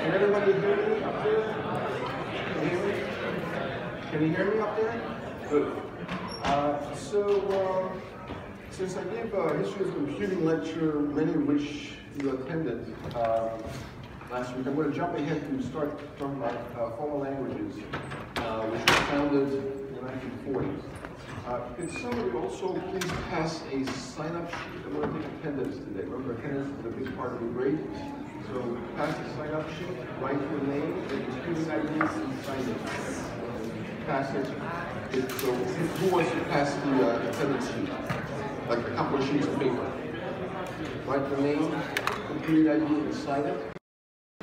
Everybody hear me up there? Can you hear me up there? Good. Since I gave a history of computing lecture, many of which you attended last week, I'm going to jump ahead to start talking about formal languages, which were founded in the 1940s. Could somebody also please pass a sign-up sheet? I'm going to take attendance today. Remember, attendance is a big part of the grade. So pass the sign-up sheet, write your name, and student IDs, and sign it. Pass it. So who wants to pass the attendance sheet? Like a couple of sheets of paper. Write your name, student ID, and sign it.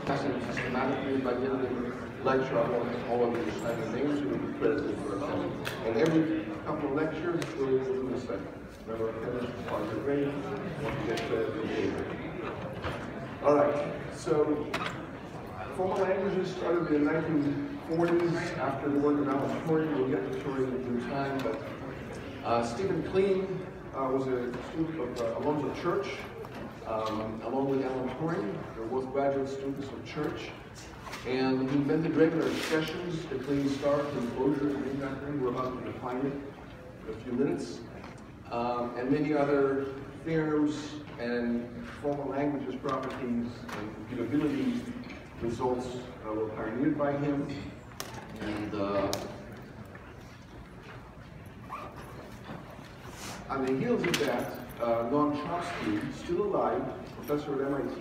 Pass it systematically by the end of the lecture. I want all of you to sign your names, so you'll be credited for attendance. And every couple of lectures, we'll do the same. Remember, attendance is part of the grade. Don't get credited for the paper. All right, so formal languages started in the 1940s after the work of Alan Turing. We'll get to Turing in due time, but Stephen Kleene was a student of Alonzo Church, along with Alan Turing. They were both graduate students of Church, and he invented regular expressions, the Kleene star, enclosure, and that thing. We're about to define it in a few minutes, and many other theorems and formal languages properties and computability results were pioneered by him. And on the heels of that, Noam Chomsky, still alive, professor at MIT,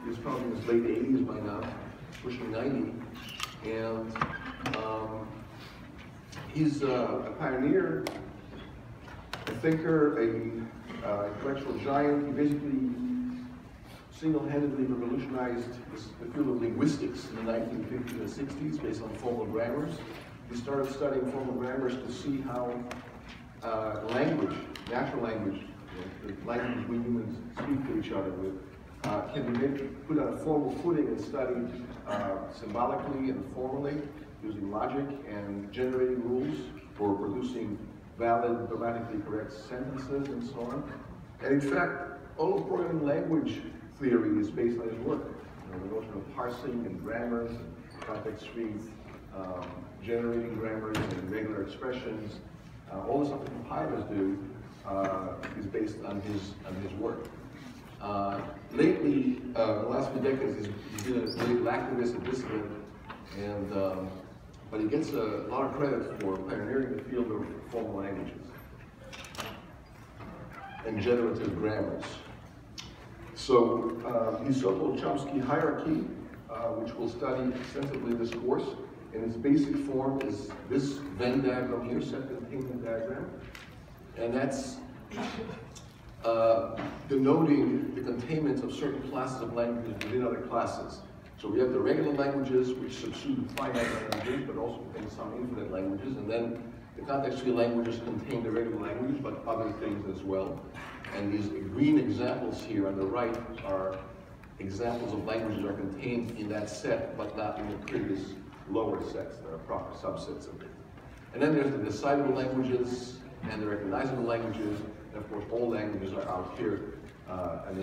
is probably in his late 80s by now, pushing 90. And he's a pioneer, a thinker, a intellectual giant. He basically single-handedly revolutionized the field of linguistics in the 1950s and 60s based on formal grammars. He started studying formal grammars to see how language, natural language, the language we humans speak to each other with, can be put on a formal footing and studied symbolically and formally, using logic and generating rules for producing valid, grammatically correct sentences and so on. And in fact, all of programming language theory is based on his work. You know, the notion of parsing and grammars, and context-free generating grammars and regular expressions, all the stuff that compilers do is based on his work. Lately, in the last few decades, he's been a political activist and dissident, and but he gets a lot of credit for pioneering the field of formal languages and generative grammars. So his so-called Chomsky hierarchy, which we'll study extensively in this course, in its basic form is this Venn diagram here, set containment diagram, and that's denoting the containment of certain classes of languages within other classes. So we have the regular languages, which subsume finite languages, but also contain some infinite languages, and then the context-free languages contain the regular languages, but other things as well. And these green examples here on the right are examples of languages that are contained in that set, but not in the previous lower sets that are proper subsets of it. And then there's the decidable languages and the recognizable languages, and of course all languages are out here, and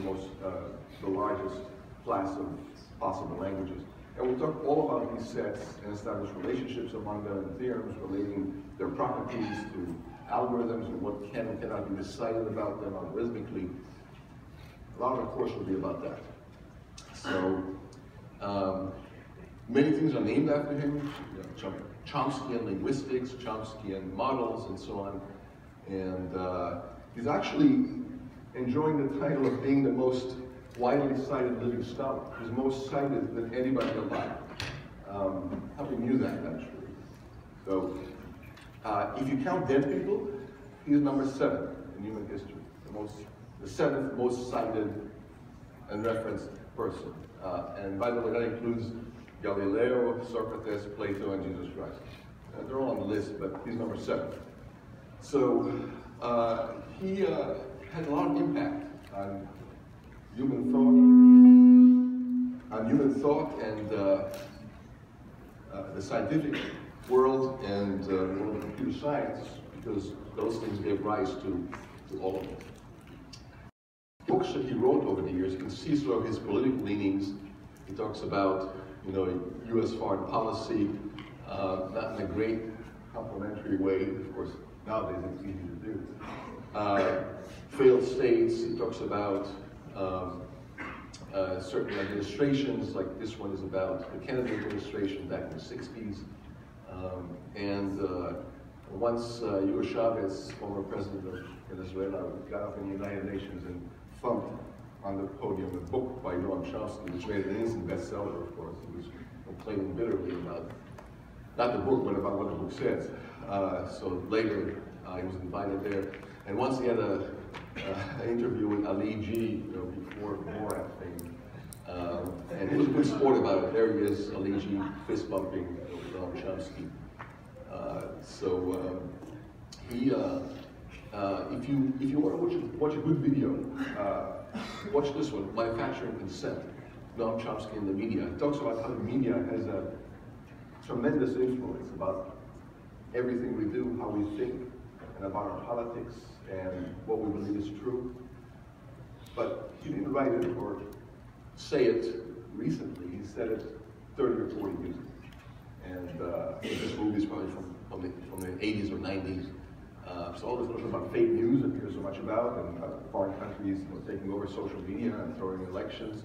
the largest class of possible languages. And we'll talk all about these sets and establish relationships among them and theorems relating their properties to algorithms and what can and cannot be decided about them algorithmically. A lot of the course will be about that. So many things are named after him. You know, Chomskyan linguistics, Chomskyan models, and so on. And he's actually enjoying the title of being the most widely cited living scholar. He's most cited than anybody alive. How many knew that, actually? So, if you count dead people, he's number 7 in human history. The 7th most cited and referenced person. And by the way, that includes Galileo, Socrates, Plato, and Jesus Christ. They're all on the list, but he's number 7. So he had a lot of impact on human thought and the scientific world and the world of computer science, because those things gave rise to all of it. Books that he wrote over the years, you can see sort of his political leanings. He talks about, U.S. foreign policy, not in a great complimentary way. Of course, nowadays it's easy to do. Failed states. He talks about certain administrations, like this one is about the Kennedy administration back in the 60s. Once Hugo Chavez, former president of Venezuela, got up in the United Nations and thumped on the podium a book by Noam Chomsky, which made an instant bestseller, of course. He was complaining bitterly about, not the book, but about what the book says. So later, he was invited there. And once he had an interview with Ali G, before Borat thing, and he was a good sport about it. There he is, Ali G, fist bumping Noam Chomsky. If you want to watch a good video, watch this one, Manufacturing Consent, Noam Chomsky and the Media. He talks about how the media has a tremendous influence about everything we do, how we think, and about our politics, and what we believe is true. But he didn't write it or say it recently, he said it 30 or 40 years ago. And this movie is probably from the 80s or 90s. So all this notion about fake news that we hear so much about, and foreign countries taking over social media and throwing elections.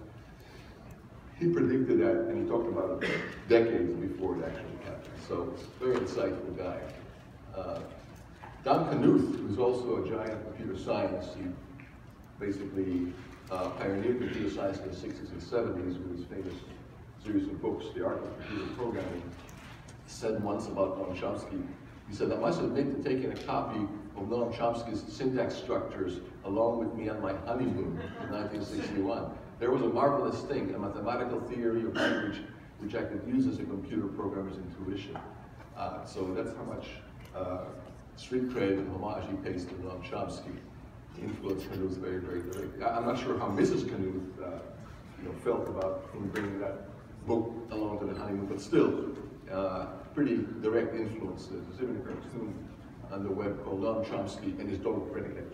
He predicted that, and he talked about it decades before it actually happened. So, very insightful guy. Don Knuth, who's also a giant of computer science, he basically pioneered computer science in the 60s and 70s with his famous series of books, The Art of Computer Programming. He said once about Noam Chomsky, he said, I must admit to taking a copy of Noam Chomsky's syntax structures along with me on my honeymoon in 1961. There was a marvelous thing, a mathematical theory of language which I could use as a computer programmer's intuition. So that's how much street cred and homage he pays to Noam Chomsky. He influenced Knuth very, very directly. I'm not sure how Mrs. Knuth felt about him bringing that book along to the honeymoon, but still, pretty direct influence. There's even a cartoon on the web called Noam Chomsky and his dog Predicate.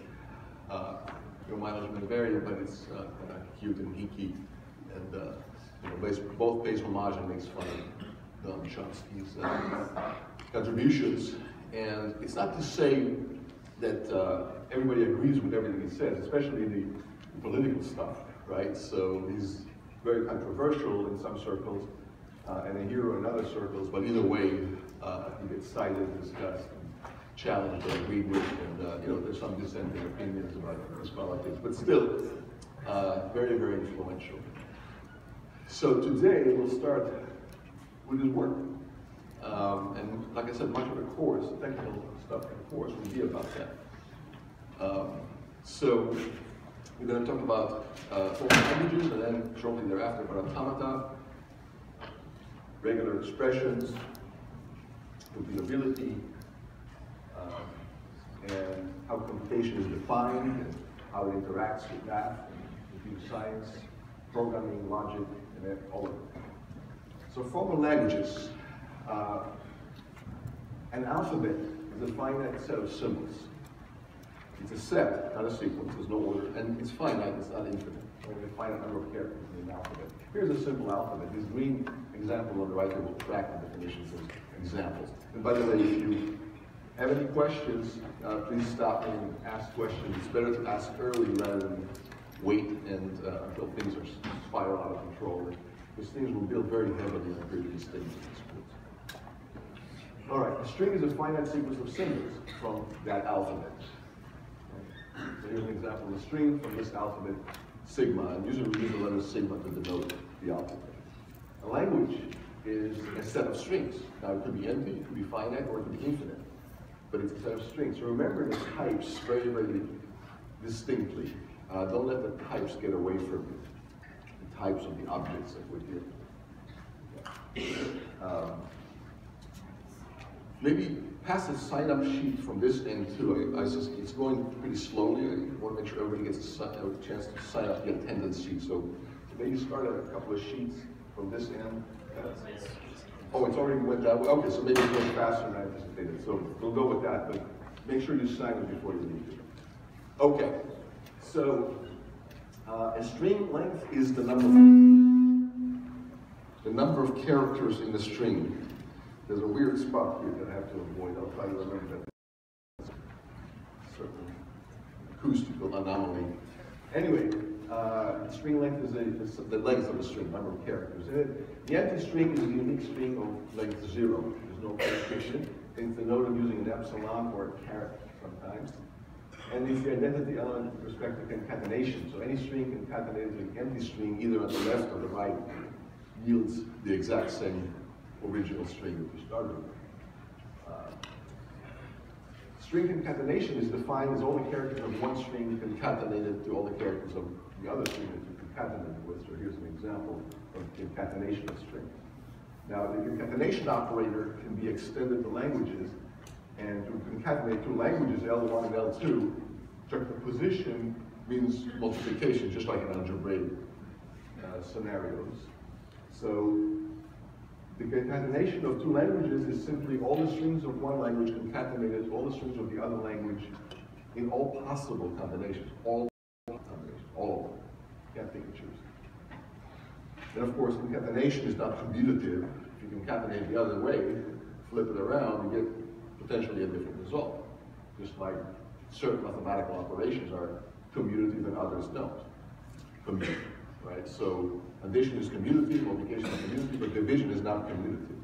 Your mileage may vary, but it's kind of cute and geeky, and both pays homage and makes fun of Noam Chomsky's contributions. And it's not to say that everybody agrees with everything he says, especially the political stuff, right? So he's very controversial in some circles, and a hero in other circles, but either way, he gets cited, discussed, and challenged or agreed with, and there's some dissenting opinions about his politics, but still, very, very influential. So today, we'll start with his work. And like I said, much of the course, the technical stuff in the course will be about that. So we're going to talk about foreign languages, and then shortly thereafter about automata, regular expressions, computability, and how computation is defined, and how it interacts with math, and computer science, programming, logic, and all of it. So formal languages. An alphabet is a finite set of symbols. It's a set, not a sequence, there's no order, and it's finite, it's not infinite. Only a finite number of characters in an alphabet. Here's a simple alphabet. This green example on the right here will track the definitions and examples. And by the way, if you have any questions, please stop and ask questions. It's better to ask early rather than wait and until things are spiral out of control. Because things will build very heavily on previous stages of this course. All right, a string is a finite sequence of symbols from that alphabet. So here's an example of a string from this alphabet, sigma, and usually we use the letter sigma to denote the alphabet. A language is a set of strings. Now it could be empty, it could be finite, or it could be infinite, but it's a set of strings. So remember the types very, very distinctly. Don't let the types get away from you. The types of the objects that we're dealing with. Maybe pass a sign-up sheet from this end too. It's going pretty slowly. I want to make sure everybody gets a chance to sign up the attendance sheet. So maybe start at a couple of sheets from this end. Oh, it's already went that way. Okay, so maybe it goes faster than I anticipated. So we'll go with that, but make sure you sign it before you leave. Okay, so a string length is the number of characters in the string. There's a weird spot here that I have to avoid. I'll try to remember that. Certain acoustical anomaly. Anyway, string length is the length of the string, number of characters. The empty string is a unique string of length 0. There's no restriction. It's denoted using an epsilon or a caret sometimes. And it's the identity element with respect to concatenation. So any string concatenated to an empty string, either on the left or the right, yields the exact same original string that you started with. String concatenation is defined as all the characters of one string concatenated to all the characters of the other string that you concatenated with. So here's an example of concatenation of strings. Now, the concatenation operator can be extended to languages, and to concatenate two languages, L1 and L2, juxtaposition means multiplication, just like in algebraic scenarios. So the concatenation of two languages is simply all the strings of one language concatenated to all the strings of the other language in all possible combinations, all of them. You can't pick and choose. And of course, concatenation is not commutative. If you concatenate the other way, flip it around, you get potentially a different result. Just like certain mathematical operations are commutative and others don't. Commutative, right? So addition is commutative, multiplication is commutative, but division is not commutative.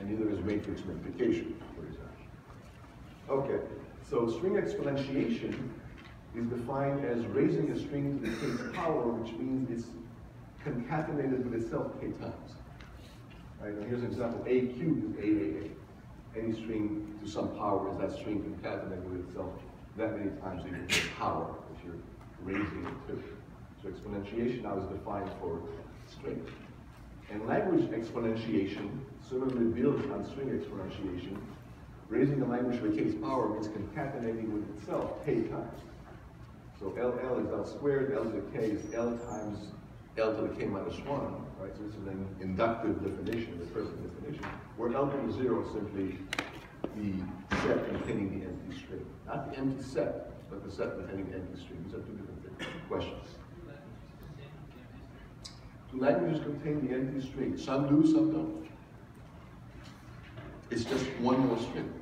And neither is matrix multiplication, for example. Okay, so string exponentiation is defined as raising a string to the kth power, which means it's concatenated with itself k times. Right, and here's an example, a cubed is AAA. Any string to some power is that string concatenated with itself that many times equal to the power that you're raising it to. So exponentiation now is defined for strings. And language exponentiation similarly builds on string exponentiation. Raising the language to the kth power means concatenating with itself k times. So LL is L squared, L to the k is L times L to the k minus 1, right? So this is an inductive definition, the first definition, where L to the 0 is simply the set containing the empty string. Not the empty set, but the set containing the empty string. These are two different questions. Do languages contain the empty string? Some do, some don't. It's just one more string.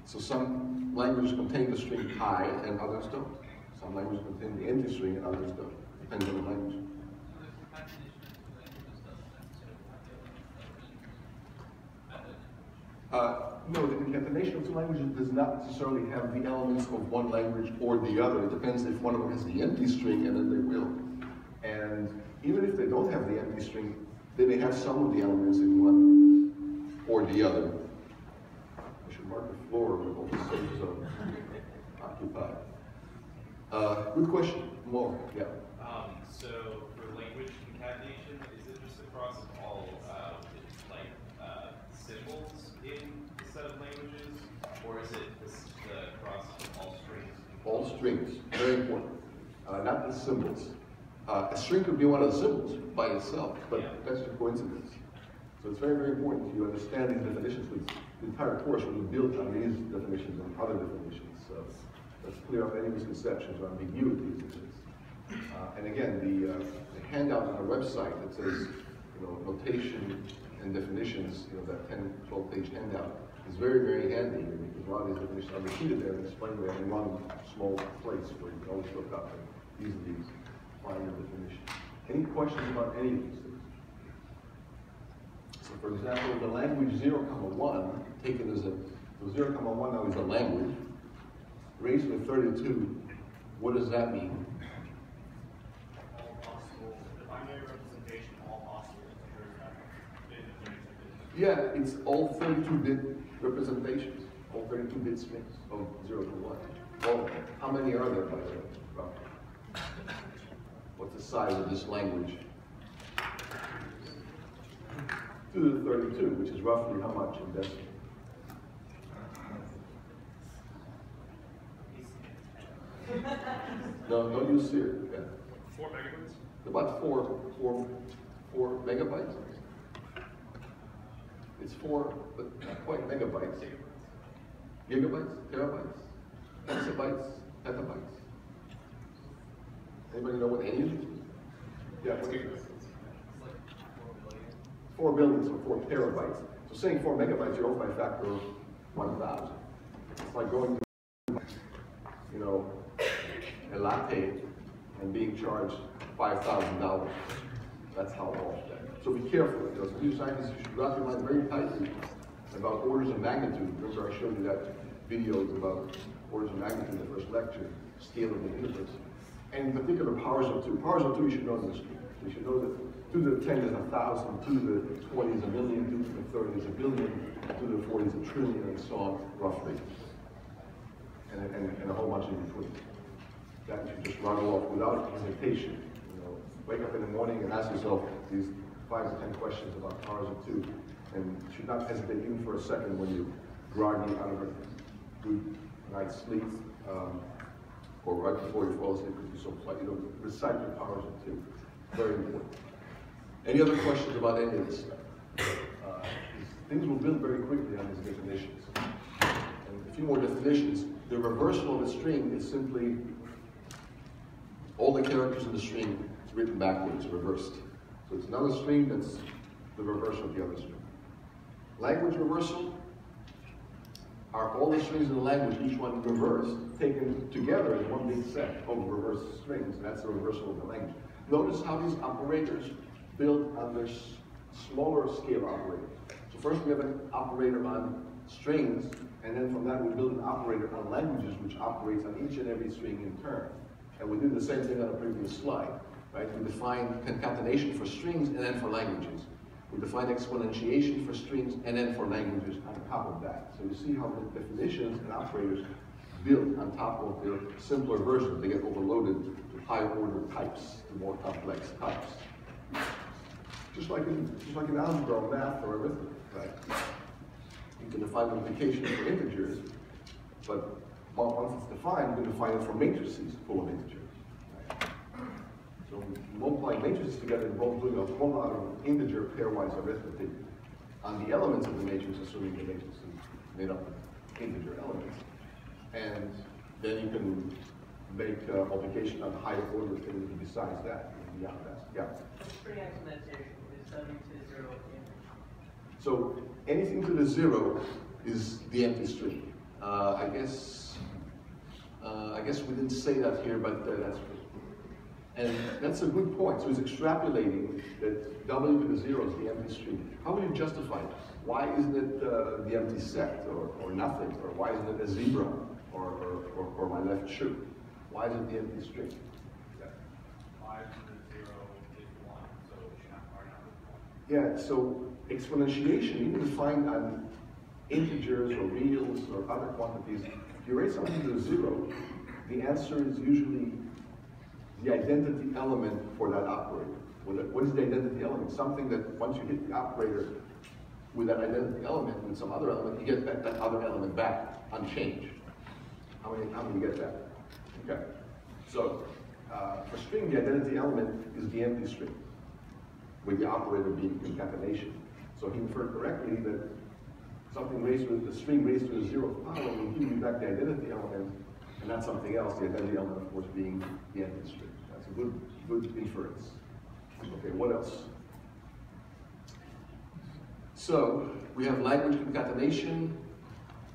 So some languages contain the string I and others don't. Some languages contain the empty string and others don't. Depends on the language. No, the concatenation of two languages does not necessarily have the elements of one language or the other. It depends if one of them has the empty string, and then they will. And even if they don't have the empty string, they may have some of the elements in one or the other. I should mark the floor with all the safe zones occupied. Good question. More, yeah. So for language concatenation, is it just across all symbols in the set of languages, or is it the across all strings? All strings, very important. Not the symbols. A string could be one of the symbols by itself, but that's a coincidence. So it's very, very important you understand these definitions. The entire course will be built on these definitions and other definitions. So let's clear up any misconceptions or ambiguities. And again, the handout on our website that says, notation and definitions, that 10, 12-page handout is very, very handy because a lot of these definitions are repeated there and explained there in one small place where you can always look up and easily find the definition. Any questions about any of these things? So for example, the language 0,1, taken as a, so 0,1 now is a language, raised with 32, what does that mean? All possible, the binary representation, all possible integers. Yeah, it's all 32-bit representations, all 32-bit strings of 0 to 1. Well, how many are there, by the way, roughly? What's the size of this language? 2 to the 32, which is roughly how much in decimal? No, don't use Siri. Yeah. 4 megabytes? About four megabytes. It's 4, but not quite megabytes. Gigabytes, terabytes, exabytes, petabytes. Anybody know what any of these? Yeah, what is it? 4 billion, so 4 terabytes. So saying 4 megabytes, you're over by a factor of 1,000. It's like going to, you know, a latte and being charged $5,000. That's how off that. So be careful, because computer scientists, you should wrap your mind very tightly about orders of magnitude. Remember I showed you that videos about orders of magnitude in the first lecture, scale of the universe. And in particular, powers of 2. Powers of 2 you should know this. You should know that 2 to the 10 is 1,000, 2 to the 20 is a million, 2 to the 30 is a billion, 2 to the 40 is a trillion, and so on, roughly. And a whole bunch in between. That you should just run off without hesitation. You know, wake up in the morning and ask yourself these 5 or 10 questions about powers of 2, and you should not hesitate even for a second when you're groggy out of a good night's sleep, or right before you fall asleep because you're so flat. You know, recite your powers of 2. Very important. Any other questions about any of this stuff? Things will build very quickly on these definitions. And a few more definitions. The reversal of a string is simply all the characters in the string written backwards, reversed. So it's another string that's the reversal of the other string. Language reversal are all the strings in the language, each one reversed, taken together as one big set of reversed strings. And that's the reversal of the language. Notice how these operators build on their smaller scale operators. So first we have an operator on strings, and then from that we build an operator on languages which operates on each and every string in turn. And we did the same thing on a previous slide, right? We defined concatenation for strings and then for languages. We defined exponentiation for strings and then for languages on top of that. So you see how the definitions and operators build on top of their simpler versions. They get overloaded with higher order types, the more complex types. Just like in algebra or math or arithmetic, right? You can define multiplication for integers, but once it's defined, you can define it for matrices full of integers. Right? So multiplying matrices together involves doing a whole lot of integer pairwise arithmetic on the elements of the matrix, assuming the matrix is made up of integer elements. And then you can make multiplication on higher order things besides that, beyond that. Yeah? String exponentiation is setting to 0 again. So anything to the 0 is the empty string. I guess we didn't say that here, but that's true. And that's a good point. So he's extrapolating that W to the 0 is the empty string. How will you justify that? Why isn't it the empty set, or nothing? Or why isn't it a zebra, or my left shoe? Why is it the empty string? Yeah. 5 to the 0 is 1, so it should not are not 1. Yeah, so exponentiation, even defined on integers or reals or other quantities, if you raise something to 0, the answer is usually the identity element for that operator. What is the identity element? Something that once you hit the operator with that identity element, with some other element, you get that other element back unchanged. How many get that? Okay. So for string, the identity element is the empty string, with the operator being concatenation. So he inferred correctly that something raised with the string raised to the 0th power will give you back the identity element, and not something else, the identity element, of course, being the empty string. That's a good inference. Okay, what else? So we have language concatenation,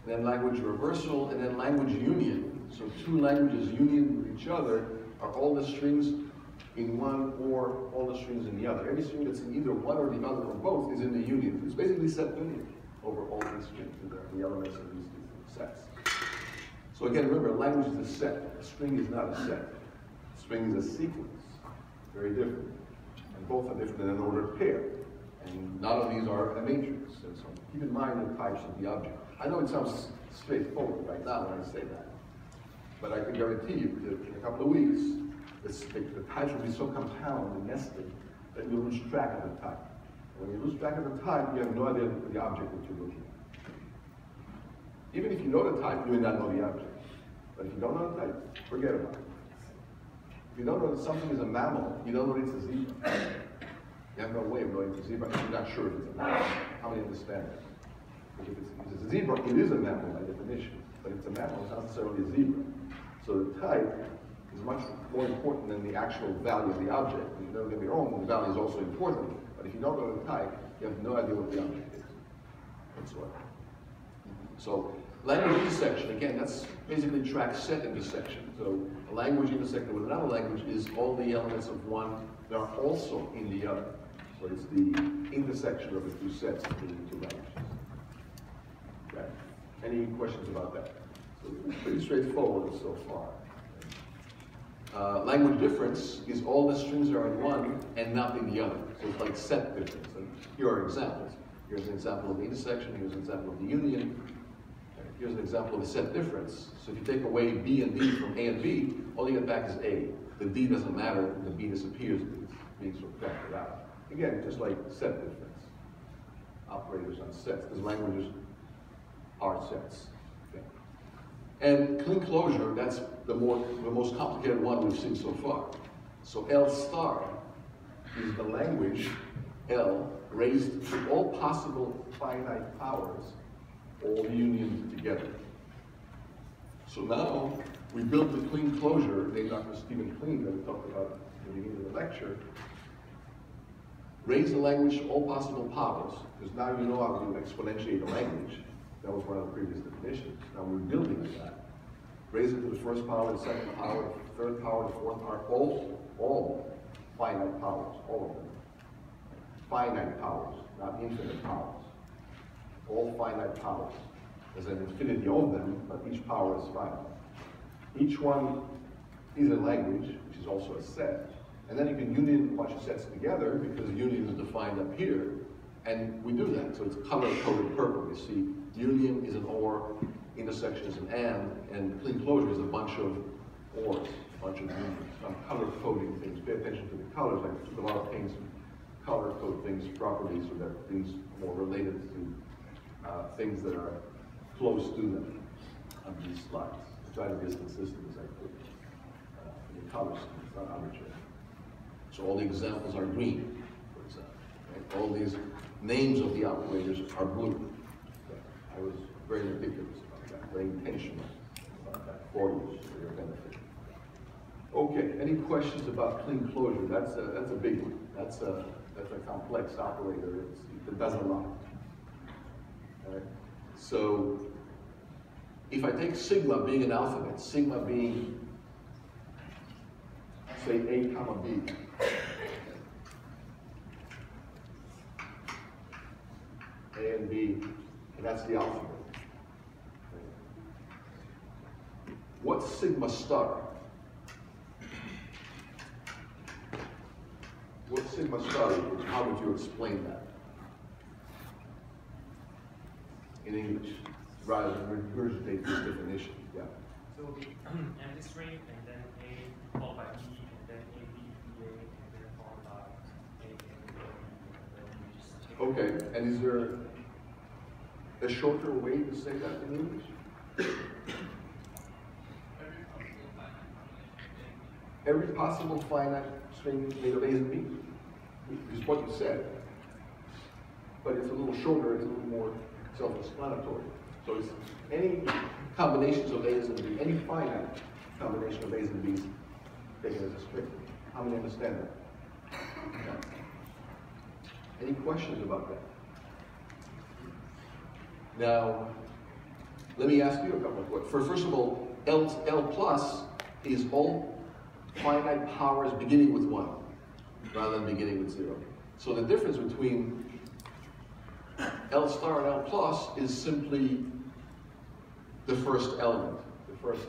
and then language reversal, and then language union. So two languages union with each other are all the strings in one or all the strings in the other. Every string that's in either one or the other or both is in the union. It's basically set union over all these strings, the elements of these sets. So again, remember, language is a set. A string is not a set. A string is a sequence. Very different. And both are different in an ordered pair. And none of these are a matrix. And so keep in mind the types of the object. I know it sounds straightforward right now when I say that. But I can guarantee you that in a couple of weeks, the types will be so compound and nested that you'll lose track of the type. When you lose track of the type, you have no idea the object that you're looking at. Even if you know the type, you may not know the object. But if you don't know the type, Forget about it. If you don't know that something is a mammal, you don't know it's a zebra. You have no way of knowing it's a zebra if you're not sure if it's a mammal. How many understand that? If it's a zebra, it is a mammal by definition. But if it's a mammal, it's not necessarily a zebra. So the type is much more important than the actual value of the object. And don't get me wrong, the value is also important. But if you don't know the type, you have no idea what the object is. That's what. So language intersection, again, that's basically track set intersection. So a language intersecting with another language is all the elements of one that are also in the other. So it's the intersection of the two sets between the two languages. Okay. Any questions about that? So it's pretty straightforward so far. Language difference is all the strings are in one and not in the other. So it's like set difference. And here are examples. Here's an example of the intersection. Here's an example of the union. Here's an example of a set difference. So if you take away B and D from A and B, all you get back is A. The D doesn't matter, the B disappears, it's being subtracted out. Again, just like set difference. Operators on sets, because languages are sets. Okay. And Kleene closure, that's the most complicated one we've seen so far. So L star is the language L raised to all possible finite powers, all unions together. So now we built the Kleene closure named after Stephen Kleene that we talked about at the beginning of the lecture. Raise the language to all possible powers, because now you know how to exponentiate a language. That was one of the previous definitions. Now we're building that. Raise it to the first power, the second power, the third power, the fourth power, all finite powers, all of them. Finite powers, not infinite powers. All finite powers. There's an infinity of them, but each power is finite. Each one is a language, which is also a set. And then you can union a bunch of sets together, because union is defined up here. And we do that, so it's color-coded purple. You see, union is an or, intersection is an and Kleene closure is a bunch of ors, a bunch of unions. So I'm color-coding things. Pay attention to the colors. I took a lot of things, color-code things properly, so that things are more related to things that are close to them on these slides. I try to be as consistent as I could. In the colors, it's not arbitrary. So all the examples are green, for example. Right? All these names of the operators are blue. Okay. I was very meticulous about that, very intentional about that for you, for your benefit. Okay, any questions about Kleene closure? That's a big one. That's a complex operator. It does a lot. Right? So if I take sigma being an alphabet, sigma being, say, A comma B, A and B, and that's the alphabet. What's sigma star? What's sigma star? How would you explain that in English, rather than regurgitate this definition? Yeah. So it will be empty string, and then A followed by B, and then A, B, B, A, and then followed by A, A, B, and then we just take Okay, and is there a shorter way to say that in English? Every possible finite string made of A's and B's is what you said. But it's a little shorter, it's a little more self-explanatory. So it's any combinations of A's and B's, any finite combination of A's and B's taken as a string. How many understand that? Yeah. Any questions about that? Now, let me ask you a couple of questions. First of all, L plus is all finite powers beginning with 1, rather than beginning with 0. So the difference between L star and L plus is simply the first element, the first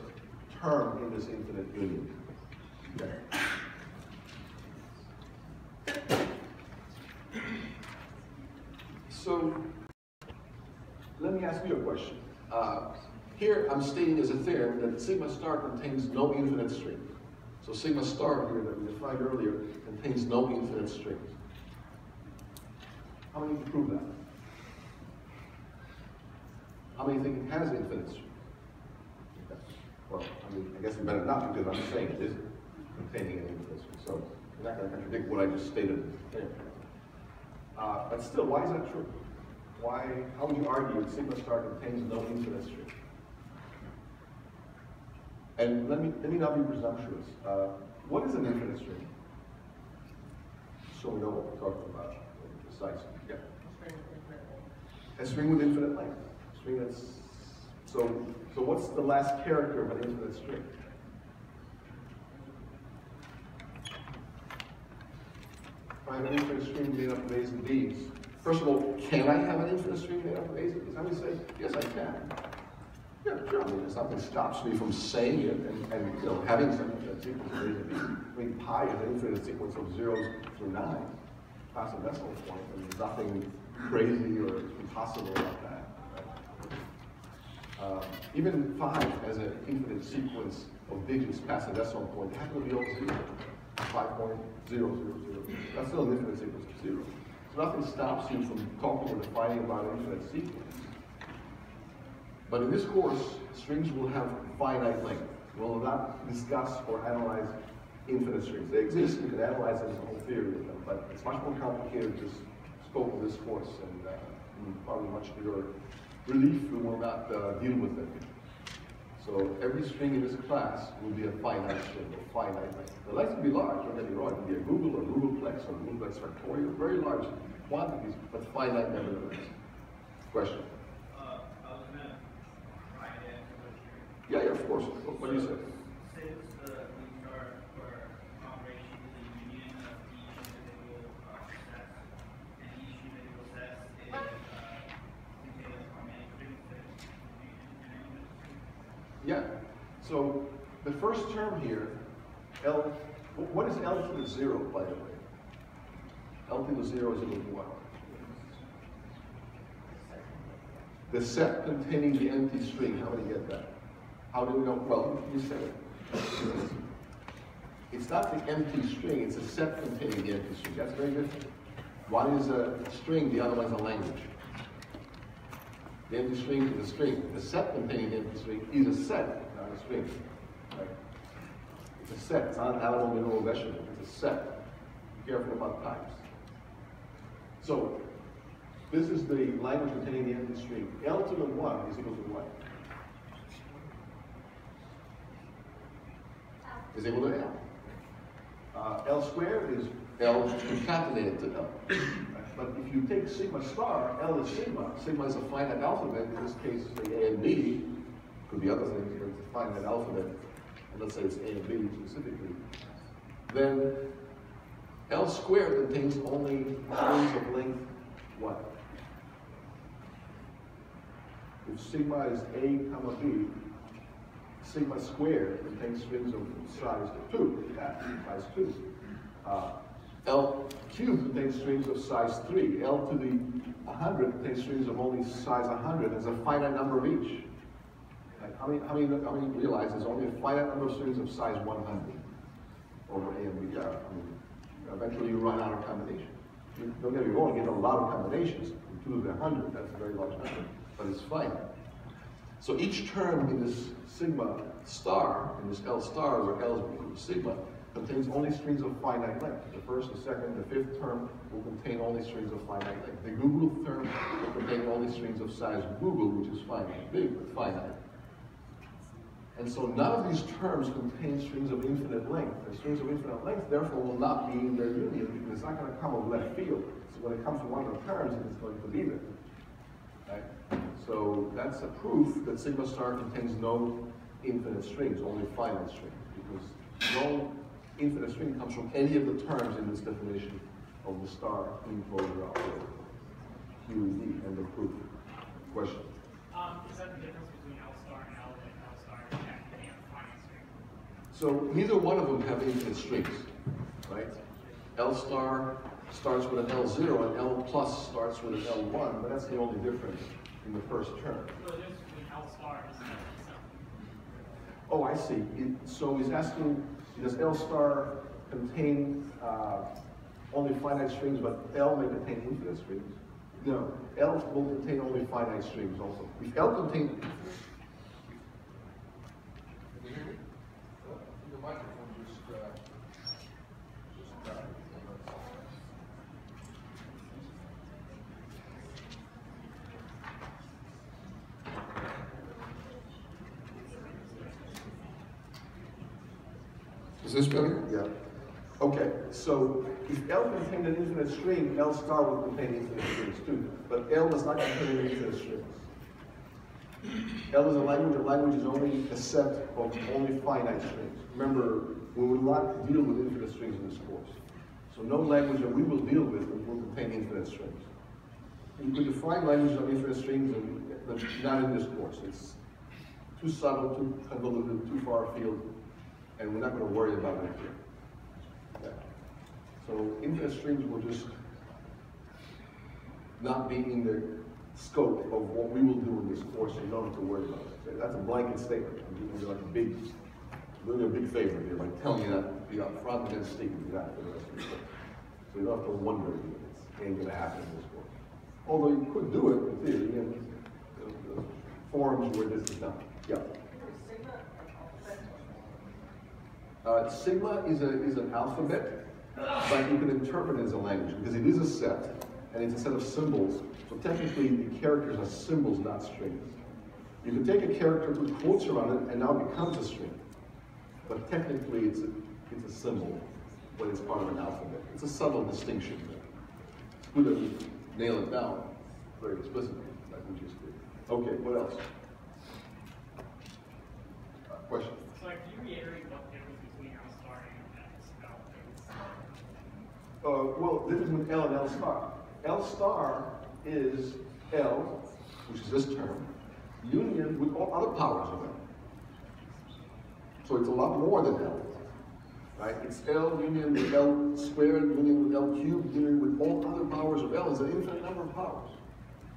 term in this infinite union. Okay. So, let me ask you a question. Here I'm stating as a theorem that sigma star contains no infinite strings. So sigma star here that we defined earlier contains no infinite strings. How many can prove that? How many think it has infinite strings? Okay. Well, I mean, I guess we better not, because I'm saying it isn't containing any infinite string. So you're not going to contradict what I just stated. But still, why is that true? Why? How would you argue that sigma star contains no infinite string? And let me not be presumptuous. What is an infinite string? So we know what we're talking about precisely. Yeah. A string with infinite length. A string that's so what's the last character of an infinite string? If I have an infinite string made up of A's and B's, first of all, can I have an infinite string made up of A's and B's? I would say, yes, I can. Yeah, sure. I mean, there's nothing stops me from saying it and you know, having something that's equal to A's and B's. I mean, pi is an infinite sequence of zeros through 9. Past a decimal point, and there's nothing crazy or impossible about that. Right? Even 5 as an infinite sequence of digits past a decimal point, they happen to be all 0. 5.000. That's still an infinite sequence of 0. So nothing stops you from talking or defining about an infinite sequence. But in this course, strings will have finite length. We'll not discuss or analyze infinite strings. They exist, you can analyze them as a whole theory of them, but it's much more complicated to scope of this course, and probably much to your relief, we will not deal with them. So every string in this class will be a finite string, or finite length. The length will be large, don't get me wrong, it can be a Google or Googleplex or Googleplex factorial, very large quantities, but finite nevertheless. Question? I was going to try to answer what Yeah, of course. What do you say? Since we start for operation with the union of each individual sets, and each individual set is contained from many strings, Yeah. So the first term here, L, what is L to the 0, by the way? L to the 0 is equal to what? The set containing the empty string. How do you get that? How do we know? Well, you said it. It's not the empty string, it's a set containing the empty string. That's very different. One is a string, the other one is a language. The empty string is a string. The set containing the empty string is a set, not a string. Right? It's a set. It's not an animal, mineral, vegetable. It's a set. Be careful about types. So, this is the language containing the empty string. L to the 1 is equal to what? Is equal to L. L squared is L concatenated to L. But if you take sigma star, L is sigma. Sigma is a finite alphabet. In this case, say A and B. Could be other things, but it's a finite alphabet. And let's say it's A and B specifically. Then L squared contains only strings of length what? If sigma is A comma B, sigma squared contains strings of size 2. Yeah, size 2. L cubed contains strings of size 3. L to the 100 contains strings of only size 100. There's a finite number of each. Like how many realize there's only a finite number of strings of size 100 over A and B? Yeah, I mean, eventually you run out of combinations. Don't get me wrong, you get a lot of combinations. From 2 to the 100, that's a very large number, but it's finite. So each term in this sigma star, in this L star, where L is equal to sigma, contains only strings of finite length. The first, the second, the fifth term will contain only strings of finite length. The Google term will contain only strings of size Google, which is finite, big, but finite. And so none of these terms contain strings of infinite length. And strings of infinite length, therefore, will not be in their union because it's not going to come of left field. So when it comes to one of the terms, it's going to be there. Right? So that's a proof that sigma star contains no infinite strings, only finite strings, because no infinite string comes from any of the terms in this definition of the star enclosure operator. Q and D, and the proof. Question? Is that the difference between L star and L star and finite string? So neither one of them have infinite strings, right? L star starts with an L0 and L plus starts with an L1, but that's the only difference in the first term. So the difference between L star is itself. Oh, I see. So he's asking, does L star contain only finite strings, but L may contain infinite strings? No, L will contain only finite strings also. If L contains, Is this better? Yeah. Okay, so if L contained an infinite string, L star would contain infinite strings too. But L does not contain any infinite strings. L is a language is only a set of only finite strings. Remember, we will not deal with infinite strings in this course. So no language that we will deal with will contain infinite strings. You could define languages on infinite strings, but not in this course. It's too subtle, too convoluted, too far afield, and we're not going to worry about it here. Yeah. So infinite strings will just not be in the scope of what we will do in this course, so you don't have to worry about it. That's a blanket statement. I'm doing you like doing a big favor here by telling you that be up front and then sticking to that for the rest of the course. So you don't have to wonder if it ain't going to happen in this course. Although you could do it in theory in the forums where this is done. Yeah. Sigma is an alphabet, but you can interpret it as a language because it is a set, and it's a set of symbols. So technically, the characters are symbols, not strings. You can take a character, put quotes around it, and now it becomes a string. But technically, it's a symbol when it's part of an alphabet. It's a subtle distinction. It's good that we nail it down very explicitly, like we just did. Okay, what else? Question? So can you reiterate what the difference between L star and L? Well, the difference between L and L star. L star is L, which is this term, union with all other powers of L. So it's a lot more than L, right? It's L union with L squared, union with L cubed, union with all other powers of L. It's an infinite number of powers.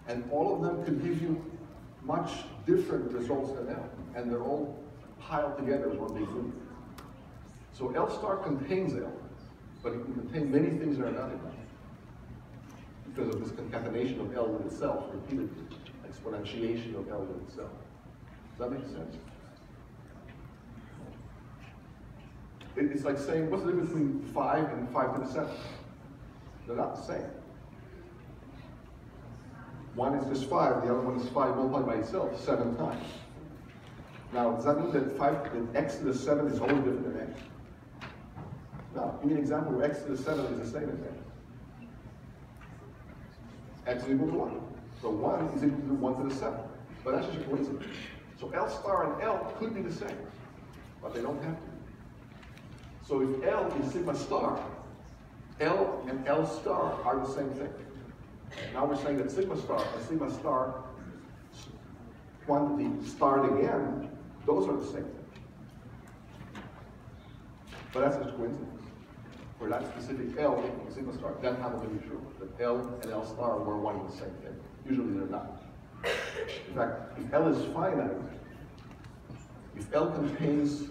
And all of them could give you much different results than L. And they're all piled together as one big group. So L star contains L, but it can contain many things that are not in L, because of this concatenation of L with itself, repeated exponentiation of L with itself. Does that make sense? It's like saying, what's the difference between 5 and 5 to the 7th? They're not the same. One is just 5, the other one is 5 multiplied by itself 7 times. Now, does that mean that x to the 7 is always different than x? No. Give me an example where x to the 7 is the same as x. X is equal to 1. So 1 is equal to 1 to the 7. But that's just a coincidence. So L star and L could be the same, but they don't have to. So if L is sigma star, L and L star are the same thing. Now we're saying that sigma star and sigma star quantity starred again, those are the same thing. But that's just coincidence. For that specific L equals sigma star, that happens to be true. That L and L star were one and the same thing. Usually they're not. In fact, if L is finite, if L contains,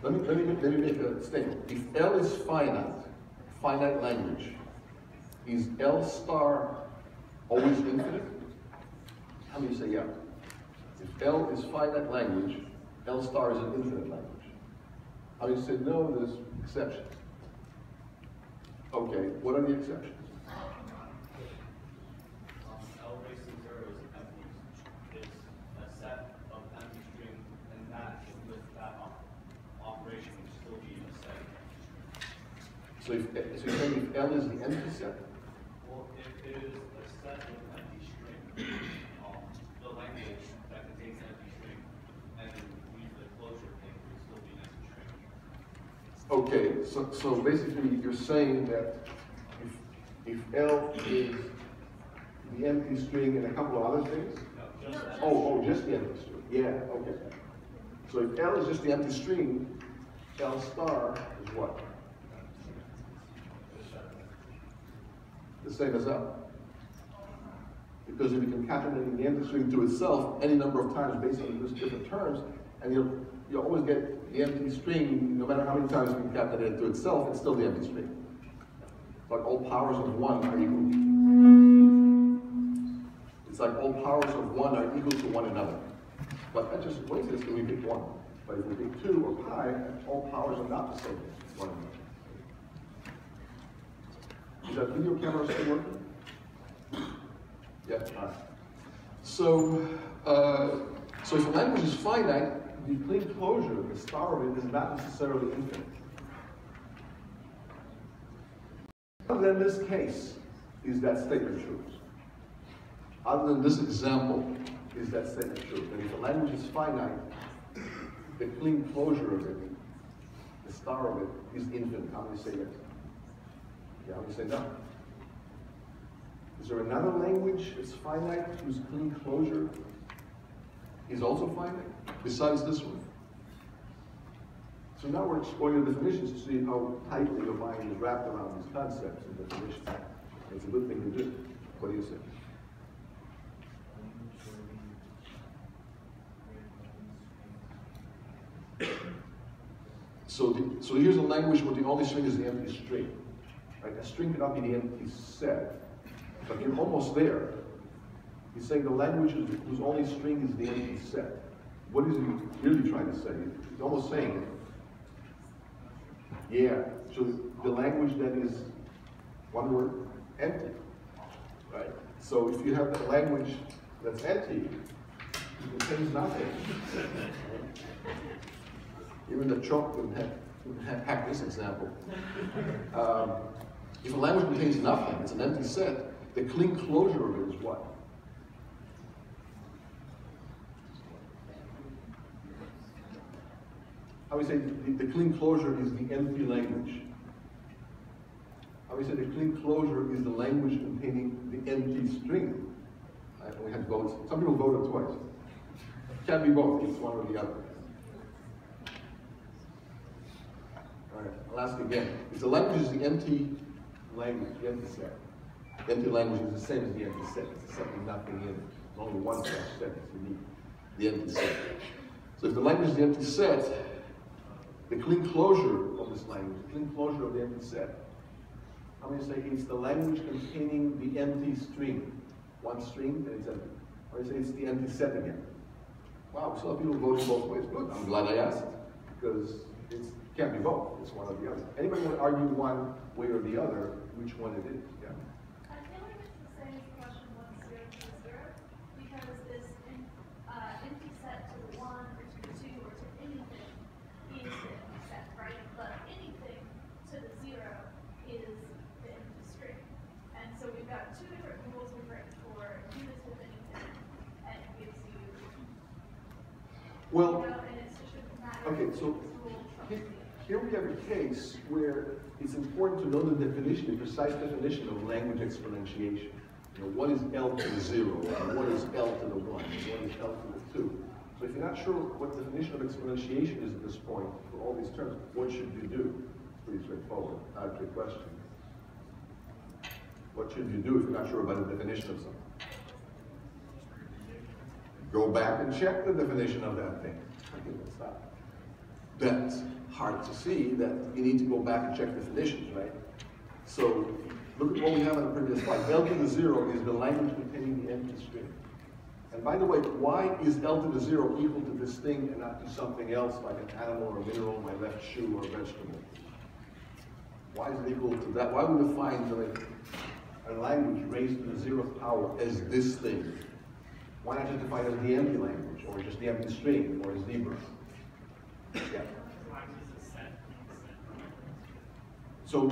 let me make a statement. If L is finite language, is L star always infinite? How many say yeah? If L is finite language, L star is an infinite language. How many say no, there's exceptions? Okay, what are the exceptions? L raised to 0 is a set of empty string, and that with that operation would still be a set. So you're saying if L is the empty set? Well, if it is a set with empty string, the language that contains empty string, and then we use the closure thing, would still be an empty string. Okay, so basically you're saying that if L is the empty string and a couple of other things? No, just that. Oh, just the empty string. Yeah, okay. So if L is just the empty string, L star is what? The same as L. Because if you concatenate the empty string to itself any number of times based on just different terms, and you'll always get the empty string, no matter how many times you concatenate it to itself, it's still the empty string. But all powers of 1 are equal. It's like all powers of 1 are equal to one another. But that's just coincidence because we pick 1. But if we pick 2 or pi, all powers are not the same as one another. Is that video camera still working? Yeah, all right. So if a language is finite, the clean closure, the star of it, is not necessarily infinite. Other than this case, is that statement true? Other than this example, is that statement true? That if the language is finite, the clean closure of it, the star of it, is infinite. How many say yes? Yeah, how many say no? Is there another language that's finite whose clean closure is also finite, besides this one? So now we're exploring the definitions to see how tightly the mind is wrapped around these concepts and definitions. It's a good thing to do. What do you say? So here's a language where the only string is the empty string. Right? A string cannot be the empty set, but you're almost there. He's saying the language whose only string is the empty set. What is he really trying to say? He's almost saying, yeah, so the language that is, one word, empty. Right? So if you have the language that's empty, it contains nothing. Even the chalk would hack this example. If a language contains nothing, it's an empty set, the clean closure of it is what? I would say the clean closure is the empty language. I would say the clean closure is the language containing the empty string. We had votes. Some people voted twice. It can't be both, it's one or the other. All right, I'll ask again. If the language is the empty language, the empty set, the empty language is the same as the empty set. It's something nothing in it. There's only one such set that's unique, the empty set. So if the language is the empty set, the clean closure of this language, the clean closure of the empty set, I'm going to say it's the language containing the empty string. One string and it's empty. I'm going to say it's the empty set again. Wow, we saw people voting both ways. Good, I'm glad I asked, because it can't be both. It's one or the other. Anybody want to argue one way or the other, which one it is? Yeah. I feel like it's the same as question 1, 0 to 0, because this empty set to the 1 or to the 2 or to anything is the empty set, right? But anything to the 0 is the empty string. And so we've got two different rules we've written for do this with anything, and it gives you, Well, and it shouldn't matter. okay, so here we have a case where it's important to know the definition, the precise definition of language exponentiation. You know, what is L to the 0, and what is L to the 1, and what is L to the 2. So if you're not sure what the definition of exponentiation is at this point, for all these terms, what should you do? It's pretty straightforward, not a trick question. What should you do if you're not sure about the definition of something? Go back and check the definition of that thing. That's hard to see that you need to go back and check definitions, right? So look at what we have on the previous slide. L to the 0 is the language containing the empty string. And by the way, why is L to the 0 equal to this thing and not to something else like an animal or a mineral, my left shoe or a vegetable? Why is it equal to that? Why would we find a language raised to the 0th power as this thing? Why not just define it as the empty language, or just the empty string, or zebra? Yeah. So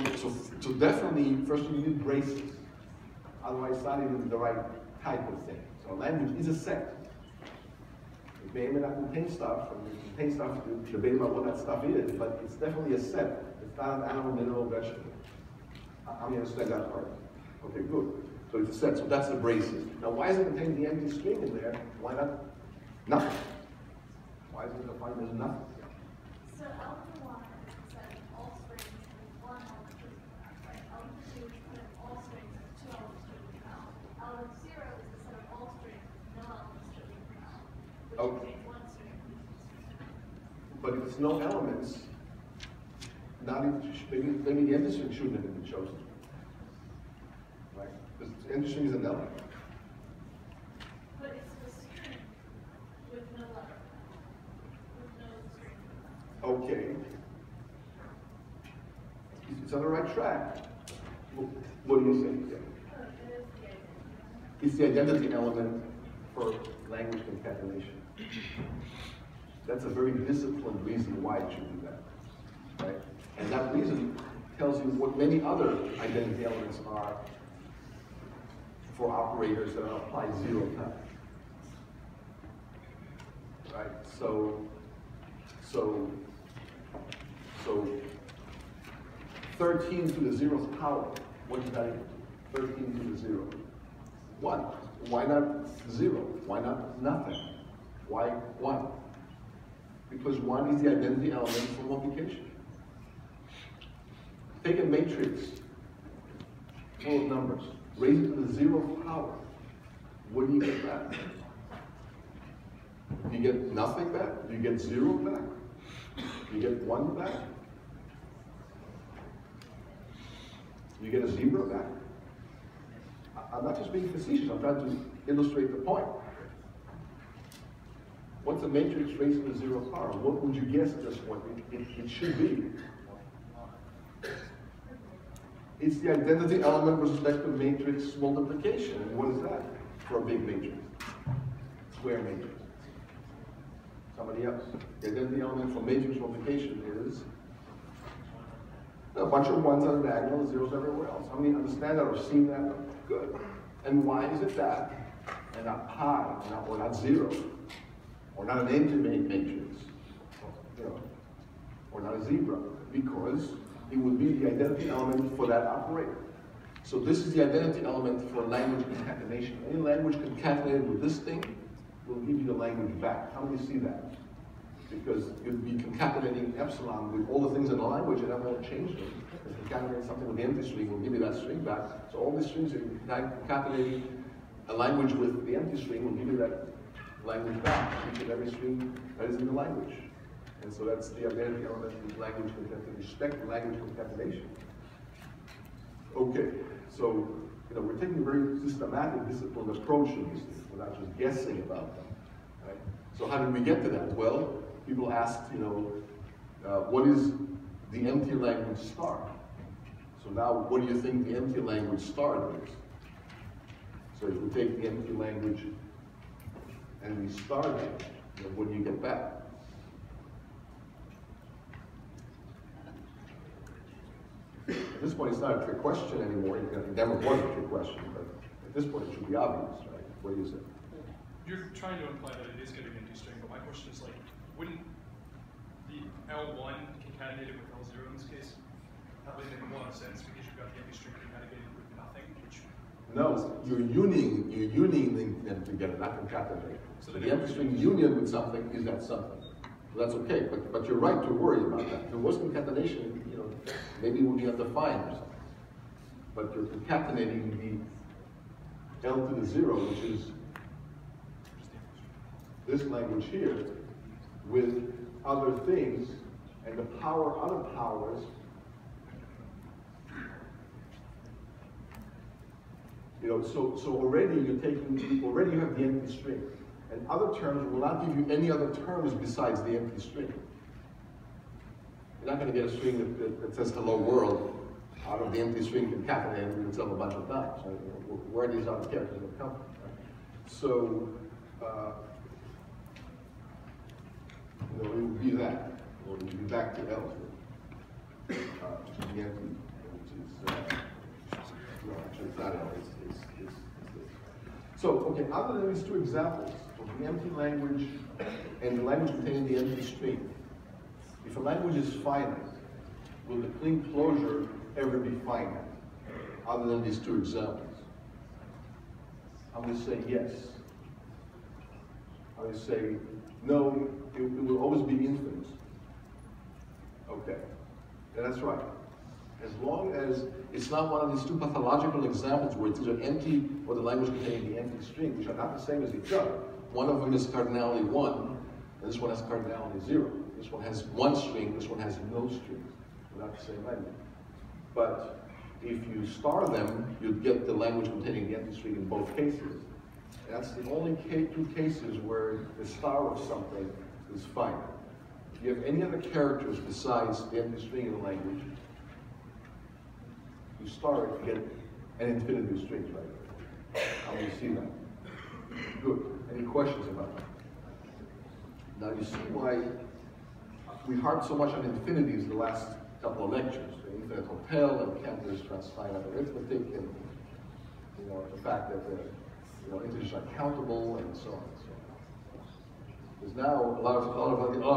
definitely, first you need braces. Otherwise, it's not even the right type of thing. So a language is a set. It may or may not contain stuff, and it contains stuff, you debate about what that stuff is, but it's definitely a set. It's not an animal, mineral, vegetable. I understand that part. Okay, good. So it's a set, so that's the braces. Now why is it containing the empty string in there? Why not nothing? Why is it defined as nothing? So L to 1 is the set of all strings with 1 element to right? L to 2 is the set of all strings with 2 elements to L. L to 0 is the set of all strings with no elements to L, which contains 1 string. But if it's no elements, maybe the empty string shouldn't have been chosen. Right? Because the empty string is an element. But it's the string with no letter, with no string. Okay. It's on the right track. What do you think? It's the identity element for language concatenation. That's a very disciplined reason why it should do that. Right? And that reason tells you what many other identity elements are for operators that apply 0 time. Right? So 13 to the 0th power, what does that equal to? 13 to the 0. 1. Why not 0? Why not nothing? Why 1? Because 1 is the identity element for multiplication. Take a matrix full of numbers, raise it to the 0th power. What do you get back? Do you get nothing back? Do you get 0 back? Do you get 1 back? Do you get a 0 back? I'm not just being facetious, I'm trying to illustrate the point. What's a matrix raised to the 0th power? What would you guess at this point? It should be. It's the identity element with respect to matrix multiplication. And what is that for a big matrix? Square matrix. Somebody else. The identity element for matrix multiplication is a bunch of 1s on a diagonal, 0s everywhere else. How many understand that or seen that? Good. And why is it that? And not pi, or not 0, or not an empty matrix, or not a zebra? Because it would be the identity element for that operator. So this is the identity element for language concatenation. Any language concatenated with this thing will give you the language back. How many see that? Because you'd be concatenating epsilon with all the things in the language and that won't change them. And concatenating something with the empty string will give you that string back. So all these strings, if you're concatenating a language with the empty string will give you that language back, each and every string that is in the language. And so that's the identity element in language concatenation, respect to language concatenation. Okay, so we're taking a very systematic, disciplined approach to these things. We're not just guessing about them. Right? So how did we get to that? Well, people asked, what is the empty language star? So now, what do you think the empty language star is? So if we take the empty language and we star that, what do you get back? At this point, it's not a trick question anymore. It never was a trick question, but at this point, it should be obvious, right? What is it? You're trying to imply that it is getting empty string, but my question is wouldn't the L1 concatenated with L0 in this case that would make a lot of sense because you've got the empty string concatenated with nothing, which no, you're unioning them together, not concatenating. So the empty string union with something is that something. Well, that's okay, but you're right to worry about that. If there was concatenation, maybe it would be undefined or something. But you're concatenating the L to the 0, which is this language here, with other things, and the power other powers. So already already you have the empty string. And other terms will not give you any other terms besides the empty string. You're not going to get a string that says hello world out of the empty string concatenated with itself a bunch of times. Right? Where are these other characters going to come from? Right? So, it would be that. Or it would be back to L, which is the empty, which is, no, actually it's not L, it's this. So, okay, other than these two examples of the empty language and the language containing the empty string, if a language is finite, will the Kleene closure ever be finite, other than these two examples? I'm going to say yes. I'm going to say no, it will always be infinite. Okay, yeah, that's right. As long as it's not one of these two pathological examples where it's either empty or the language containing the empty string, which are not the same as each other. One of them is cardinality 1, and this one has cardinality 0. This one has one string, this one has no strings. They're not the same language. But if you star them, you'd get the language containing the empty string in both cases. And that's the only two cases where the star of something is finite. If you have any other characters besides the empty string in the language, you star it, you get an infinity of strings, right? How do you see that? Good. Any questions about that? Now you see why we harped so much on infinities the last couple of lectures, the infinite hotel and Cantor's transfinite arithmetic, and the fact that integers are countable and so on and so on. Because now a lot of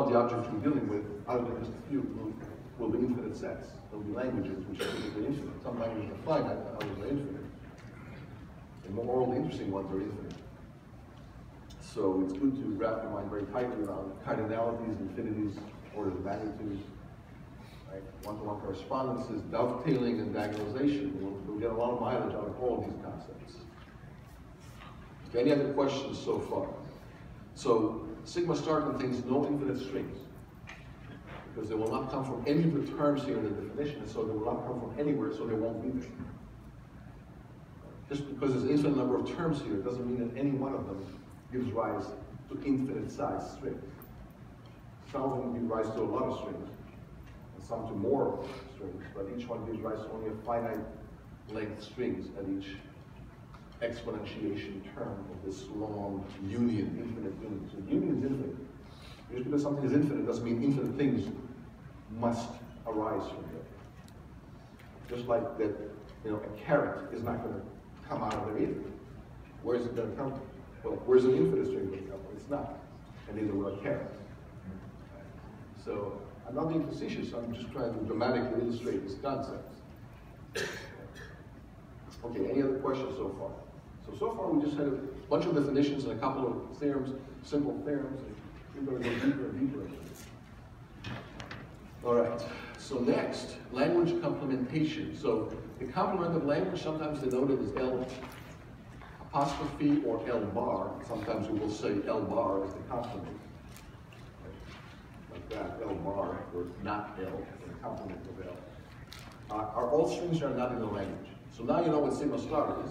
the objects we're dealing with, other than just a few, will be infinite sets. There'll be languages which are typically infinite. Some languages are finite, others are infinite. And more all the interesting ones are infinite. So it's good to wrap your mind very tightly around cardinalities, infinities, orders of magnitude, right? One-to-one correspondences, dovetailing, and diagonalization. We'll get a lot of mileage out of all of these concepts. Okay, any other questions so far? So sigma star contains no infinite strings, because they will not come from any of the terms here in the definition, and so they will not come from anywhere, so they won't be there. Just because there's an infinite number of terms here, doesn't mean that any one of them gives rise to infinite size strings. Some of them give rise to a lot of strings, and some to more strings, but each one gives rise to only a finite length strings at each exponentiation term of this long union, infinite union. So union is infinite. Just because something is infinite doesn't mean infinite things must arise from there. Just like that, a carrot is not going to come out of there either. Where is it going to come from? Well, where's an infinite string going to come from? It's not. And neither will a carrot. So I'm not being facetious, I'm just trying to dramatically illustrate this concept. Okay, any other questions so far? So far we just had a bunch of definitions and a couple of theorems, simple theorems, and we're going to go deeper and deeper into it. All right, so next, language complementation. So the complement of language, sometimes denoted as L apostrophe or L bar. Sometimes we will say L bar as the complement. Like that, L bar, or not L, or the complement of L. Are all strings are not in the language. So now you know what sigma star is.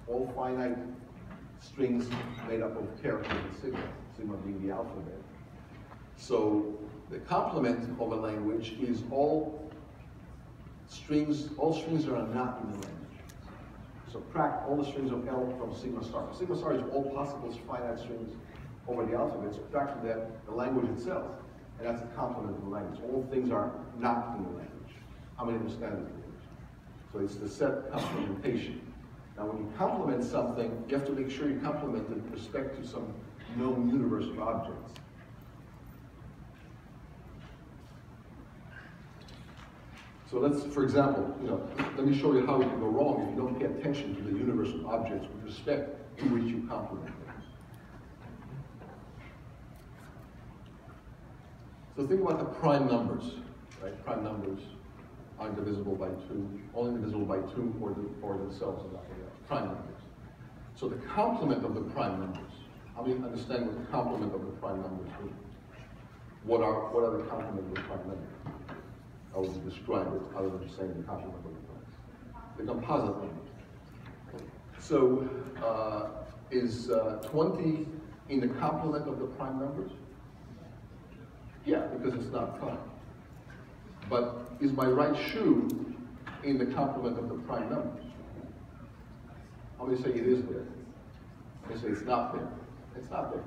All finite strings made up of characters and sigma, sigma being the alphabet. So the complement of a language is all strings that are not in the language. Subtract all the strings of L from sigma star. Sigma star is all possible finite strings over the alphabet. Subtract from that the language itself, and that's a complement of the language. All things are not in the language. How many understand this? So it's the set complementation. Now when you complement something, you have to make sure you complement it with respect to some known universe of objects. So let's, for example, let me show you how it can go wrong if you don't pay attention to the universe of objects with respect to which you complement them. So think about the prime numbers, right? Prime numbers aren't divisible by 2, only divisible by 2 or themselves and nothing else. Prime numbers. So the complement of the prime numbers. How many understand what the complement of the prime numbers means? What are the complement of the prime numbers? How would you describe it other than just saying the complement of the prime? The composite numbers. So is 20 in the complement of the prime numbers? Yeah, because it's not prime. But is my right shoe in the complement of the prime numbers? How many say it is there? How many say it's not there? It's not there.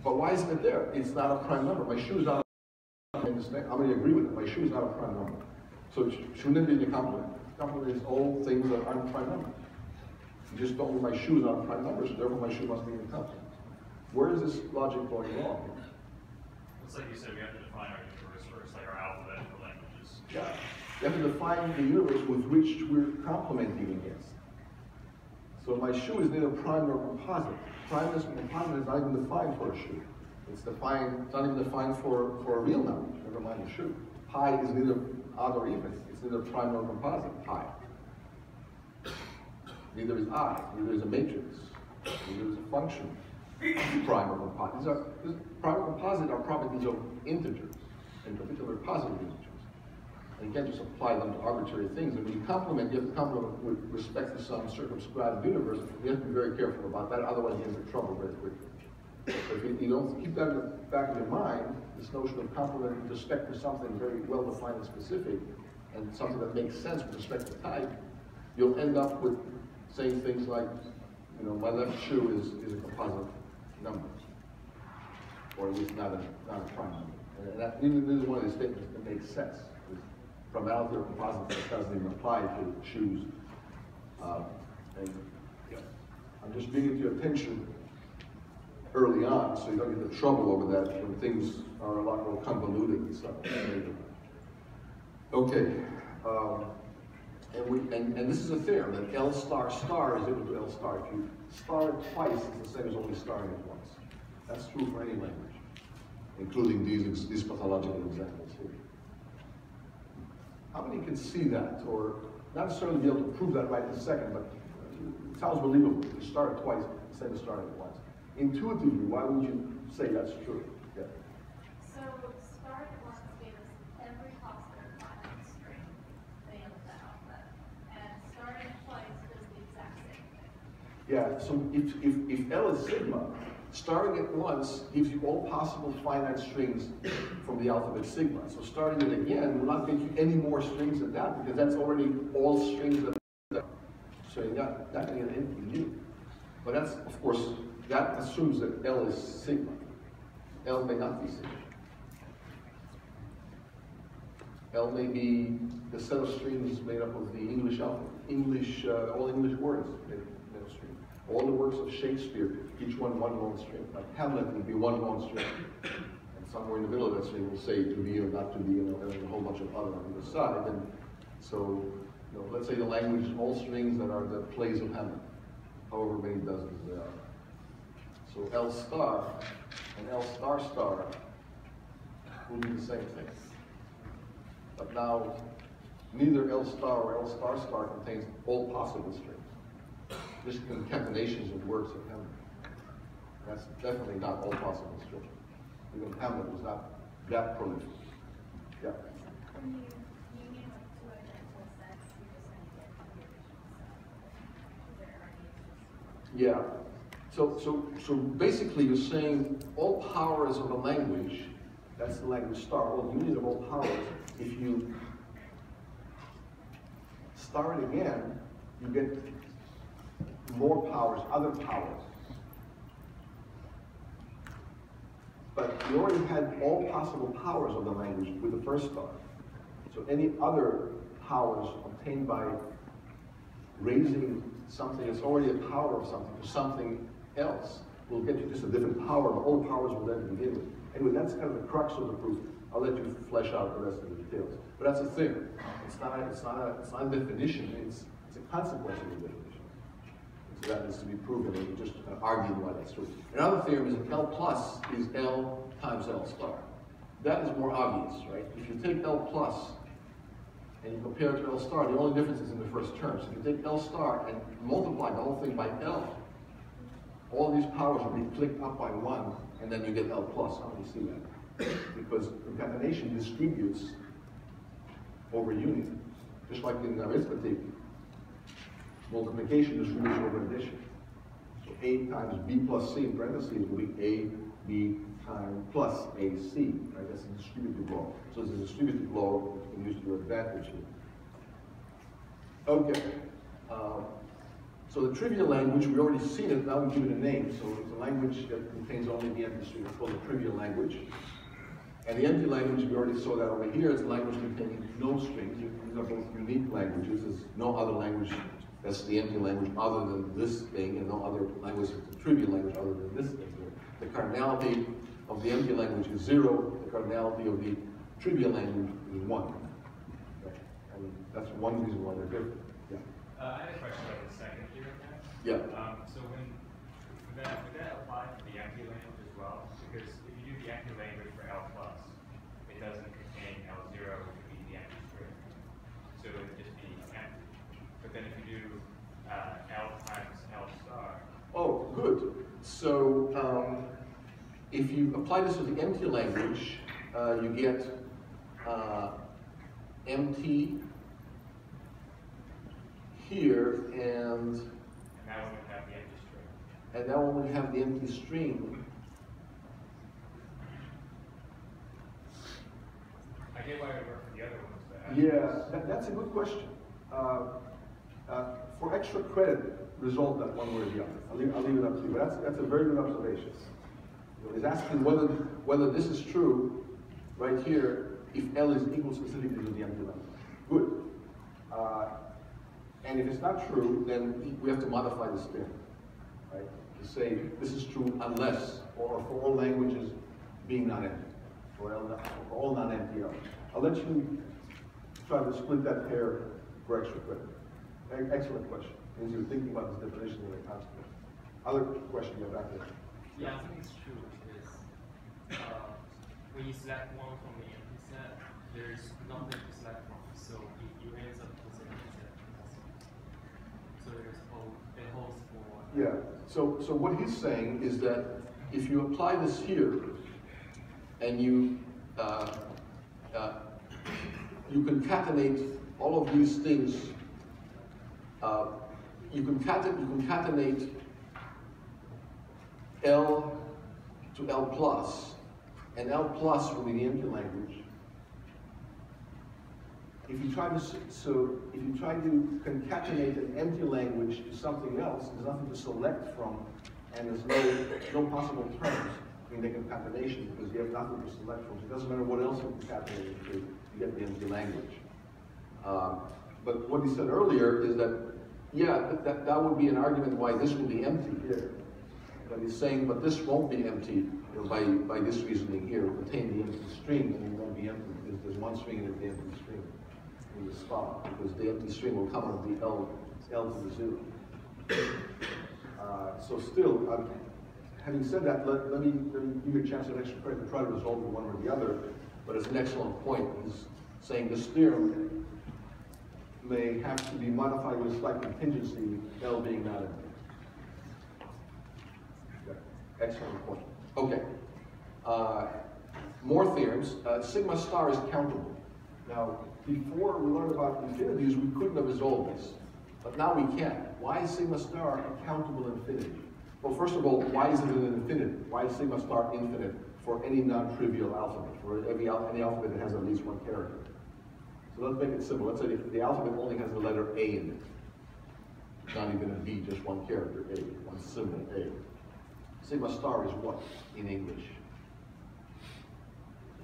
But why isn't it there? It's not a prime number. My shoe is not a prime number. How many agree with it? My shoe is not a prime number. So shouldn't it be in the complement? Complement is all things that aren't prime numbers. You just told me my shoe is not a prime number, so therefore my shoe must be in the complement. Where is this logic going wrong? It's like you said, we have to define our universe first, like our alphabet for languages. Yeah. You have to define the universe with which we're complementing against. So my shoe is neither prime nor composite. Primeness and composite is not even defined for a shoe. It's not even defined for a real number, never mind a shoe. Pi is neither odd or even. It's neither prime nor composite, pi. Neither is I, neither is a matrix, neither is a function. Prime or composite. Prime or composite are properties of integers, in particular positive integers. And you can't just apply them to arbitrary things. And when you complement, you have to complement with respect to some circumscribed universe. You have to be very careful about that, otherwise you get into trouble very quickly. So if you don't keep that in the back of your mind, this notion of complementing with respect to something very well defined and specific, and something that makes sense with respect to type, you'll end up with saying things like, my left shoe is a composite number, or at least not a prime number. And that, neither one of these statements can make sense. Primality or compositeness doesn't even apply to choose. And yeah, I'm just bringing to your attention early on so you don't get into trouble over that when things are a lot more convoluted and stuff. Okay. And this is a theorem that L star star is equal to L star. If you star it twice, it's the same as only starring it once. That's true for any language, including these pathological examples here. How many can see that, or not necessarily be able to prove that right in a second, but it sounds believable. You start it twice, same as starting it once. Intuitively, why would you say that's true? Yeah. So start at once gave us every possible finite string via the alphabet, and starting twice does the exact same thing. Yeah. So if L is sigma, starting it once gives you all possible finite strings from the alphabet sigma. So starting it again will not get you any more strings than that because that's already all strings that are there. So you're not going to get anything new. But that's, of course, that assumes that L is sigma. L may not be sigma. L may be the set of strings made up of the English alphabet, all English words made of string. All the works of Shakespeare, each one lone string. Like Hamlet would be one lone string. And somewhere in the middle of that string will say to be or not to be, and then a whole bunch of other on the side. And so, let's say the language is all strings that are the plays of Hamlet, however many dozens there are. So L star and L star star will be the same thing. But now, neither L star or L star star contains all possible strings. Just concatenations of works of Hamlet. That's definitely not all possible strings. Even Hamlet was not that prolific. Yeah. When you union like two identical sets, you're just going to get combinations. Yeah. So basically you're saying all powers of a language, that's the language star, all union of all powers, if you star it again, you get more powers, other powers. But you already had all possible powers of the language with the first star. So any other powers obtained by raising something that's already a power of something to something else will get you just a different power, but all powers will then begin with. Anyway, that's kind of the crux of the proof. I'll let you flesh out the rest of the details. But that's a theorem. It's not a definition, it's a consequence of the definition. So that needs to be proven, and we're just arguing why that's true. Another theorem is that L plus is L times L star. That is more obvious, right? If you take L plus and you compare it to L star, the only difference is in the first term. So if you take L star and multiply the whole thing by L, all these powers will be clicked up by 1, and then you get L plus. How do you see that? Because concatenation distributes over union. Just like in arithmetic, multiplication distributes over addition. So A times B plus C in parentheses will be A, B times plus AC, right? That's a distributive law. So it's a distributive law which you can use to your advantage here. Okay. So the trivial language, we've already seen it, now we give it a name. So it's a language that contains only the empty string. It's called a trivial language. And the empty language, we already saw that over here, it's a language containing no strings. These are both unique languages. There's no other language that's the empty language other than this thing, and no other language that's the trivial language other than this thing here. The cardinality of the empty language is 0. The cardinality of the trivial language is 1. Okay. And that's one reason why they're different. Yeah. I had a question about the second theorem there. Yeah. So would that apply to the empty language as well? Because if you do the empty language for L plus, it doesn't contain L0, which would be the empty string. So it would just be empty. But then if you do L times L star. Oh, good. So if you apply this to the empty language, you get empty here, and that one would have the empty string. And that one would have the empty string. I get why it would work for the other ones, but Yeah, that's a good question. For extra credit, resolve that one way or the other. I'll leave it up to you. But that's a very good observation. He's asking whether this is true right here, if L is equal specifically to the empty language. Good. And if it's not true, then we have to modify this theorem, right? To say this is true unless, or for all languages being non-empty, for all non-empty L. I'll let you try to split that pair for extra credit. Excellent question. Means you're thinking about this definition of a constant. Other question you have back there. Yeah, I think it's true because when you select one from the empty set, there's nothing to select from, so you end up with an empty set. So it holds for. Yeah. So what he's saying is that if you apply this here, and you concatenate all of these things, you concatenate L to L plus, and L plus will be the empty language. If you try to concatenate an empty language to something else, there's nothing to select from, and there's no possible terms in the concatenation because you have nothing to select from. So it doesn't matter what else you concatenate it to, you get the empty language. But what he said earlier is that, yeah, that would be an argument why this will be empty here. But he's saying, but this won't be empty, you know, by this reasoning here. It will contain the empty string and it won't be empty because there's one string in the empty string in the spot, because the empty string will come out of the L to the 0. So still, having said that, let me give you a chance at extra credit to try to resolve one or the other, but it's an excellent point. He's saying this theorem may have to be modified with a slight contingency, L being not empty. Okay. Excellent point. Okay. More theorems. Sigma star is countable. Now, before we learned about infinities, we couldn't have resolved this. But now we can. Why is sigma star a countable infinity? Well, first of all, why is it an infinity? Why is sigma star infinite for any non-trivial alphabet, for any alphabet that has at least one character? So let's make it simple. Let's say if the alphabet only has the letter A in it, not even a B, just one character, A, one symbol, A. Sigma star is what in English?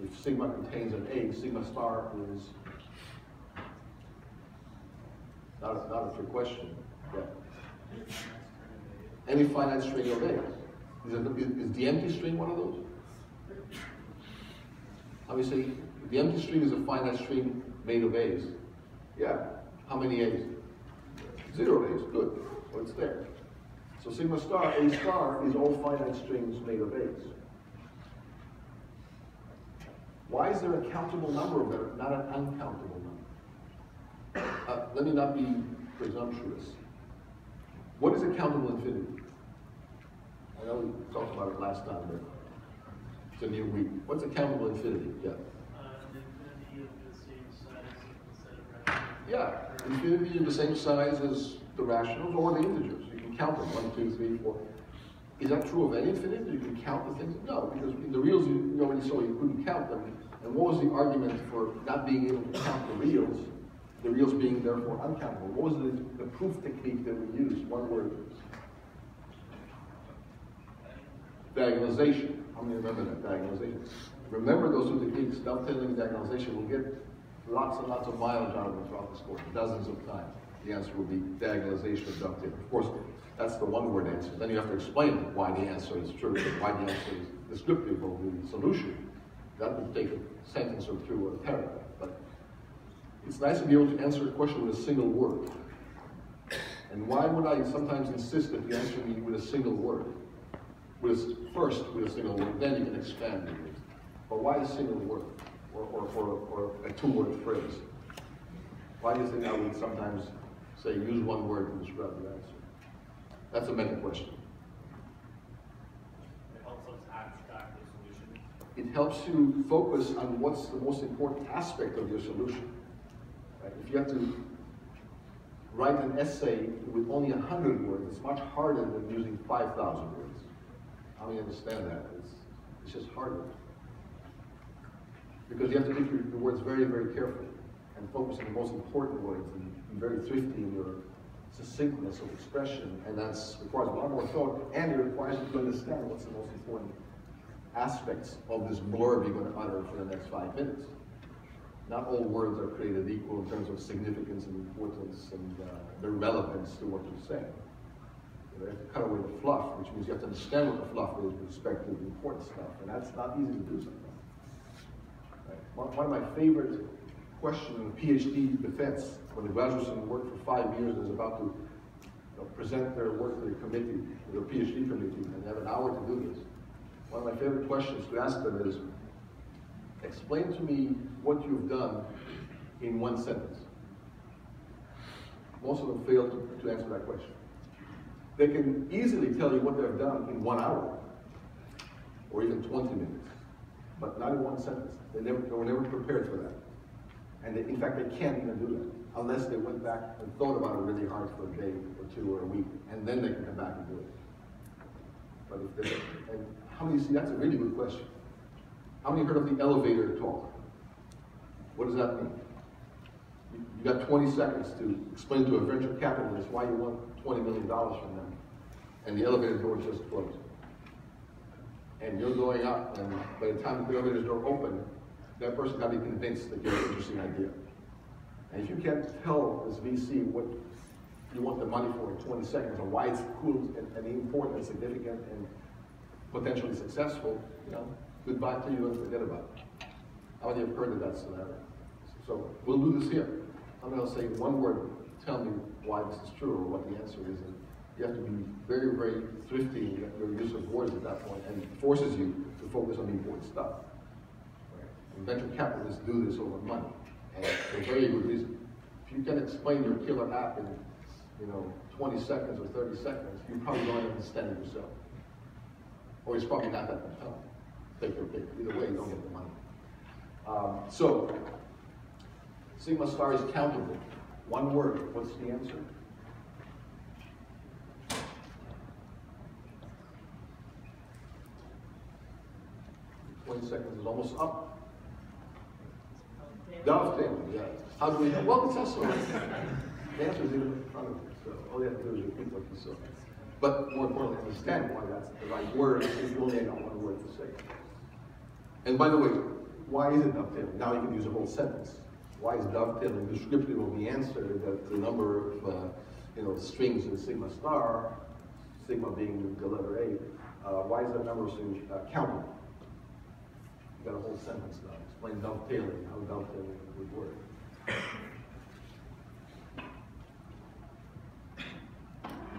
If sigma contains an A, sigma star is not a trick question. Yeah. Any finite string of A. Is the empty string one of those? How many say the empty string is a finite string made of A's? Yeah. How many A's? 0 A's. Good. Well, it's there. So sigma star, A star, is all finite strings made of A's. Why is there a countable number of them, not an uncountable number? Let me not be presumptuous. What is a countable infinity? I know we talked about it last time, but it's a new week. What's a countable infinity? Yeah. An infinity of the same size as the set of rationals. Yeah, infinity of the same size as the rationals or the integers. You can count them, 1, 2, 3, 4. Is that true of any infinity? You can count the things? No, because in the reals you already saw you couldn't count them. And what was the argument for not being able to count the reals being therefore uncountable? What was the proof technique that we used? One word. Diagonalization. How many remember that? Diagonalization. Remember those two techniques, dovetailing and diagonalization. We'll get lots and lots of mileage out of them throughout this course, dozens of times. The answer will be diagonalization of dovetailing. Of course, that's the one-word answer. Then you have to explain why the answer is true, why the answer is descriptive of the solution. That would take a sentence or two or a paragraph. But it's nice to be able to answer a question with a single word. And why would I sometimes insist that you answer me with a single word? First with a single word, then you can expand it. But why a single word or a two-word phrase? Why do you think I would sometimes say use one word to describe the answer? That's a meta question. It helps us abstract the solution. It helps you focus on what's the most important aspect of your solution. Right? If you have to write an essay with only 100 words, it's much harder than using 5,000 words. How do you understand that? It's just harder. Because you have to pick your words very, very carefully and focus on the most important words and be very thrifty in your succinctness of expression, and that requires a lot more thought, and it requires you to understand what's the most important aspects of this blurb you're going to utter for the next 5 minutes. Not all words are created equal in terms of significance and importance and their relevance to what you're saying. You have to cut away the fluff, which means you have to understand what the fluff is with respect to the important stuff, and that's not easy to do sometimes. Right? One of my favorite questions in PhD defense, when the graduate student worked for 5 years and is about to present their work to the committee, to the PhD committee, and they have an hour to do this. One of my favorite questions to ask them is, explain to me what you've done in one sentence. Most of them fail to answer that question. They can easily tell you what they've done in 1 hour, or even 20 minutes, but not in one sentence. They were never prepared for that. And in fact, they can't even do that, unless they went back and thought about it really hard for a day or 2 or a week, and then they can come back and do it. But if they, and how many see, that's a really good question. How many heard of the elevator talk? What does that mean? You got 20 seconds to explain to a venture capitalist why you want $20 million from them, and the elevator door just closed. And you're going up, and by the time the elevator door opened, that person got to be convinced that you have an interesting idea. And if you can't tell this VC what you want the money for in 20 seconds, or why it's cool and important and significant and potentially successful, goodbye to you and forget about it. How many have heard of that scenario? So we'll do this here. I'm going to say one word, tell me why this is true or what the answer is. And you have to be very, very thrifty in your use of words at that point, and it forces you to focus on the important stuff. Right? And venture capitalists do this over money, and for a very good reason. If you can explain your killer app in 20 seconds or 30 seconds, you probably don't understand it yourself. Or it's probably not that compelling. Take your pick. Either way, you don't get the money. So, sigma star is countable. One word, what's the answer? Twenty seconds is almost up. Dovetailing, yeah. How do we know? Well, it's also, the answer is even in front of you, so all you have to do is repeat what you saw. But more importantly, understand why that's the right word if you only got one word to say. And by the way, why is it dovetailing? Now you can use a whole sentence. Why is dovetailing descriptive of the answer that the number of strings in sigma star, sigma being the letter A, why is that number of strings countable? You got a whole sentence now. Explain dovetailing, how dovetailing is a good word.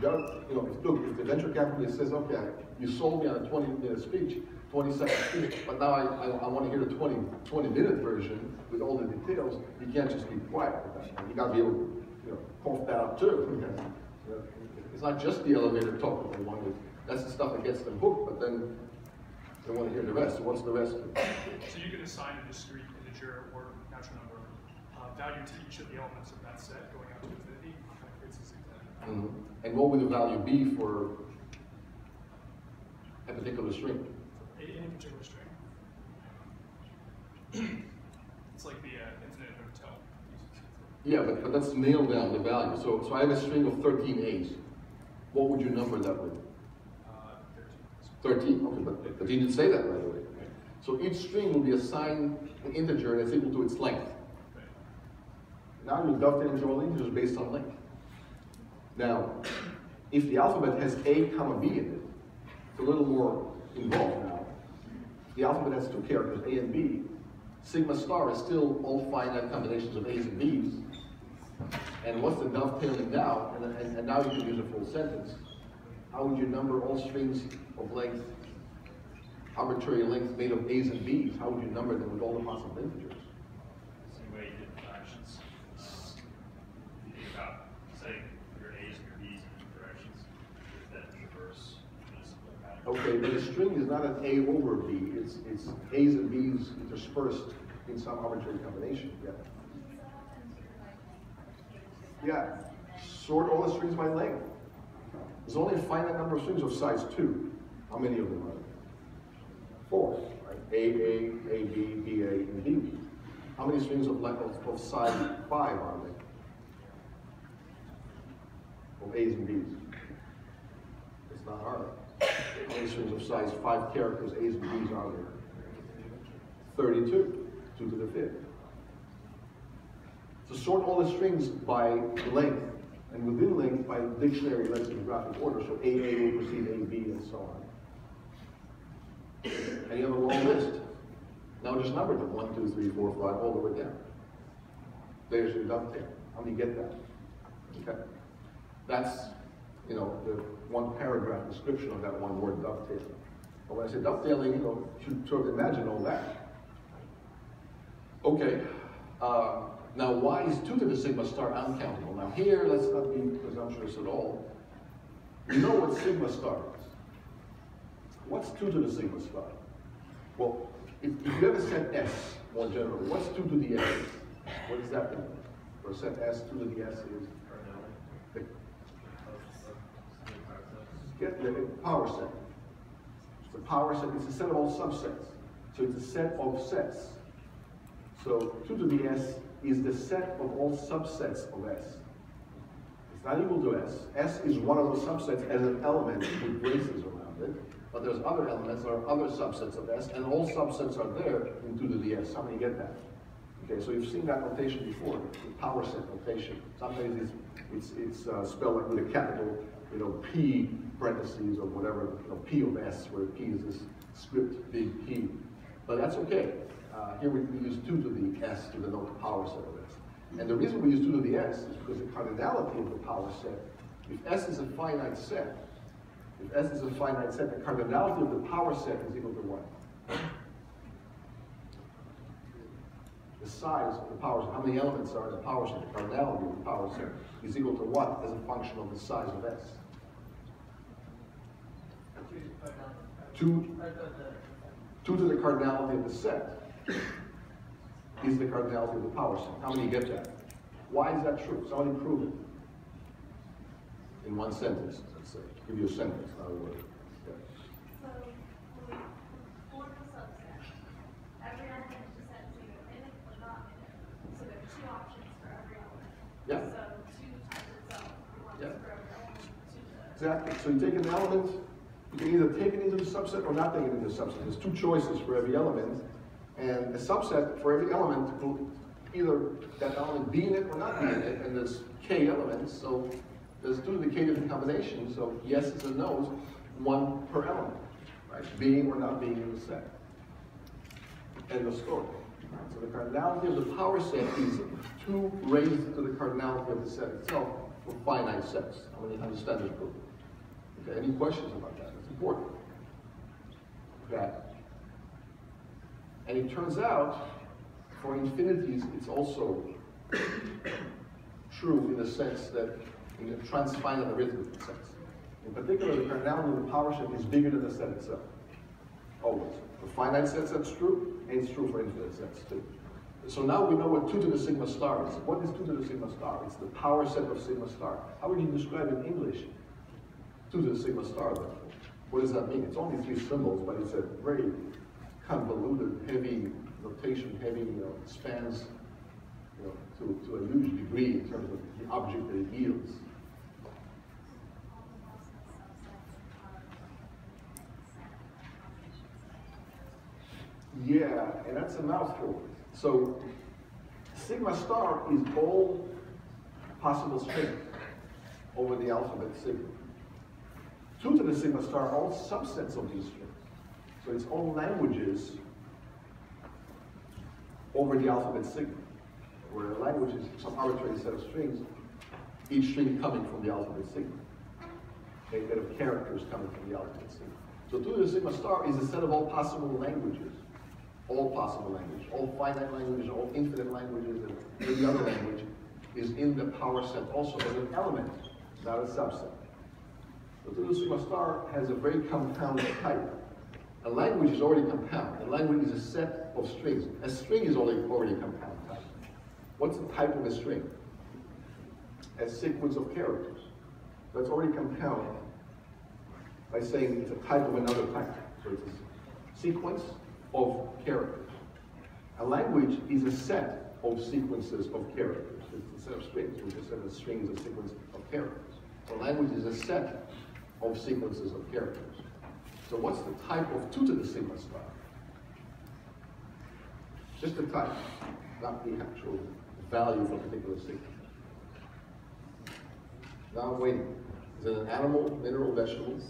If the venture capitalist says, okay, you sold me on a 20-minute speech, 20-second speech, but now I want to hear the 20-minute version with all the details, you can't just be quiet with that. You got to be able to cough that up too. It's not just the elevator talk that they want to, that's the stuff that gets them hooked, but then they want to hear the rest. So what's the rest? So you can assign a discrete integer or natural number value to each of the elements of that set going out to infinity. Kind of creates this example. And what would the value be for a particular string? Any particular string. It's like the infinite hotel. Yeah, but let's nail down the value. So I have a string of 13 A's. What would you number that with? 13. Okay, but you didn't say that right away. So each string will be assigned an integer that's equal to its length. Now you're dovetailing all integers based on length. Now, if the alphabet has A, comma B in it, it's a little more involved now. The alphabet has 2 characters, A and B. Sigma star is still all finite combinations of A's and B's. And what's the dovetailing now? And now you can use a full sentence. How would you number all strings of length, arbitrary length made of A's and B's? How would you number them with all the possible integers? Same way you did fractions. You think about, say, your A's and your B's in fractions, that traverse municipal pattern. Okay, but a string is not an A over B. It's A's and B's interspersed in some arbitrary combination. Yeah. Yeah. Sort all the strings by length. There's only a finite number of strings of size 2. How many of them are there? 4. Right? A, B, B, A, and B, B. How many strings of size 5 are there? Of A's and B's. It's not hard. How many strings of size 5 characters, A's and B's are there? 32, 2 to the 5th. So sort all the strings by length, and within length by dictionary lexicographic order, so AA will precede AB and so on. And you have a long list. Now just number them, 1, 2, 3, 4, 5, all the way down. There's your dovetail. How many get that? Okay. That's, you know, the one paragraph description of that one word dovetail. But when I say dovetailing, you know, you should sort of imagine all that. Okay. Now, why is 2 to the sigma star uncountable? Now here, let's not be presumptuous at all. You know what sigma star is. What's 2 to the sigma star? Well, if you have a set S, more generally, what's 2 to the S? What does that mean? For a set S, 2 to the S is get the power set. The power set is a set of all subsets. So it's a set of sets. So 2 to the S is the set of all subsets of S. It's not equal to S. S is one of those subsets as an element with braces around it. But there's other elements, there are other subsets of S, and all subsets are there in 2 to the S. How many get that? Okay, so you've seen that notation before, the power set notation. Sometimes it's spelled like with a capital, you know, P parentheses or whatever, you know, P of S, where P is this script big P. But that's okay. Here we use 2 to the S to denote the power set of S. And the reason we use 2 to the S is because the cardinality of the power set, if S is a finite set, the cardinality of the power set is equal to what? The size of the power set, how many elements are in the power set, the cardinality of the power set is equal to what as a function of the size of S? 2 to the cardinality of the set is the cardinality of the power set. How many get that? Why is that true? Somebody prove it. In one sentence, let's say. Give you a sentence, not a word. Yeah. So, for the subset, every element is set to either in it or not in it. So there are 2 options for every element. Yeah. So 2 times itself, one Yeah. for every element, 2 to the... Exactly. So you take an element, you can either take it into the subset or not take it into the subset. There's 2 choices for every element, and a subset for every element will either that element be in it or not be in it, and there's k elements, so there's 2 to the k different combinations, so yeses and nos, 1 per element, right? Being or not being in the set. End of story. Right? So the cardinality of the power set is 2 raised to the cardinality of the set itself for finite sets. How many understand this proof? Okay, any questions about that? It's important. Okay. And it turns out, for infinities, it's also true in the sense that in a transfinite arithmetic sense. In particular, the cardinality of the power set is bigger than the set itself. Always. For finite sets, that's true, and it's true for infinite sets, too. So now we know what 2 to the sigma star is. What is 2 to the sigma star? It's the power set of sigma star. How would you describe in English 2 to the sigma star, therefore? What does that mean? It's only 3 symbols, but it's a very convoluted, heavy notation, heavy, you know, it spans, you know, to a huge degree in terms of the object that it yields. Yeah, and that's a mouthful. So sigma star is all possible strings over the alphabet sigma. 2 to the sigma star are all subsets of these strings. So it's all languages over the alphabet sigma, where a language is some arbitrary set of strings, each string coming from the alphabet sigma. A set of characters coming from the alphabet sigma. So 2 to the sigma star is a set of all possible languages. All possible languages, all finite languages, all infinite languages, and every other language is in the power set also as an element, not a subset. So 2 to the sigma star has a very compound type. A language is already compound. A language is a set of strings. A string is already compound type. What's the type of a string? A sequence of characters. That's already compound by saying it's a type of another type. So it's a sequence of characters. A language is a set of sequences of characters. It's a set of strings. We just said a string is a sequence of characters. A language is a set of sequences of characters. So what's the type of 2 to the sigma star? Just the type, not the actual value for a particular sigma. Now I'm waiting. Is it an animal, mineral, vegetable?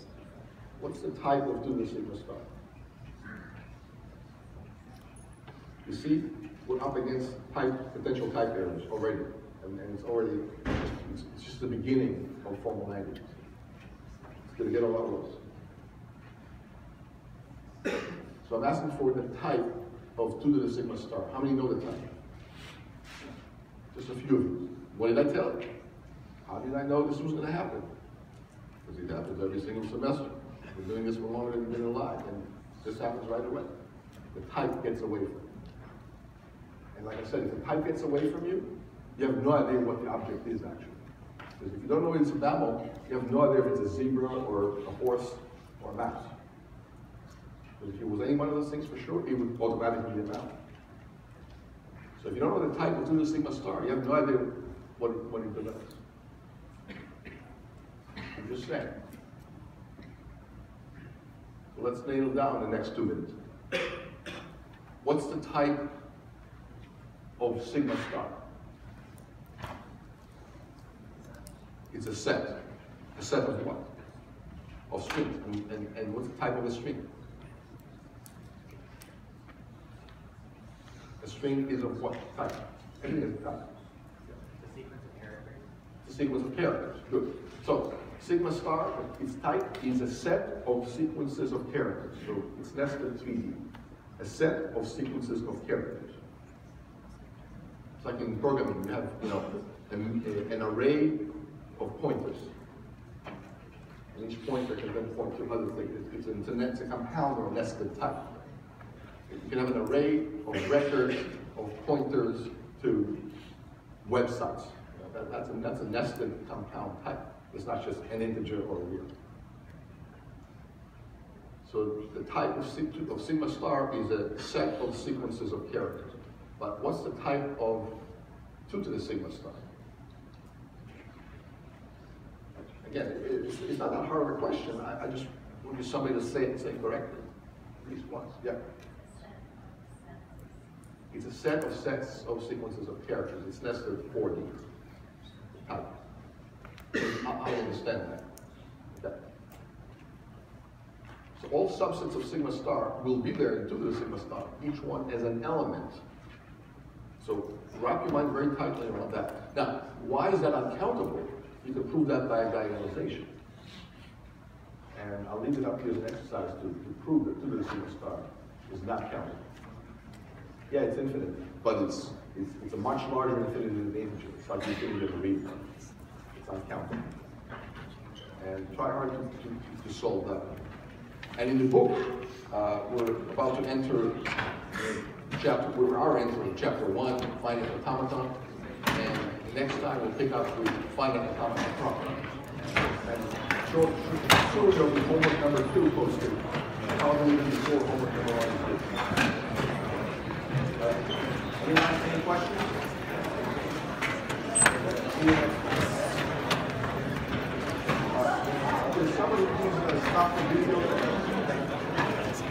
What's the type of 2 to the sigma star? You see, we're up against potential type errors already. And it's already, it's just the beginning of formal languages. It's going to get a lot worse. So I'm asking for the type of 2 to the sigma star. How many know the type? Just a few of you. What did I tell you? How did I know this was going to happen? Because it happens every single semester. We're doing this for longer than you've been alive, and this happens right away. The type gets away from you. And like I said, if the type gets away from you, you have no idea what the object is actually. Because if you don't know it's a mammal, you have no idea if it's a zebra or a horse or a mouse. Because if it was any one of those things for sure, it would automatically be a mammal. So if you don't know the type of 2 to the sigma star, you have no idea what it does. I'm just saying. So let's nail it down in the next 2 minutes. What's the type of sigma star? It's a set. A set of what? Of strings. And what's the type of a string? A string is of what type? Everything is a type. The sequence of characters. The sequence of characters. Good. So sigma star, its type is a set of sequences of characters. So it's nested 3D. A set of sequences of characters. It's like in programming, you have an array of pointers. And each pointer can then point to other things. It's a compound or nested type. You can have an array of records of pointers to websites. That's a nested compound type. It's not just an integer or a real. So the type of sigma star is a set of sequences of characters. But what's the type of 2 to the sigma star? Again, it's not that hard of a question. I just want somebody to say it correctly. At least once. Yeah. It's a set of sets of sequences of characters. It's nested 4D type. I understand that. Okay. So all subsets of sigma star will be there in 2 to the sigma star, each one as an element. So wrap your mind very tightly around that. Now, why is that uncountable? You can prove that by diagonalization. And I'll leave it up to you as an exercise to prove that 2 to the sigma star is not countable. Yeah, it's infinite, but it's a much larger infinity than the integer. It's like infinity of a real. It's uncountable. And try hard to solve that. And in the book, we're about to enter we are entering chapter 1, finite automaton, and next time we'll pick up with finite automaton proper. And soon there'll be homework number 2 posted. Probably before homework number 1 is due. Any questions?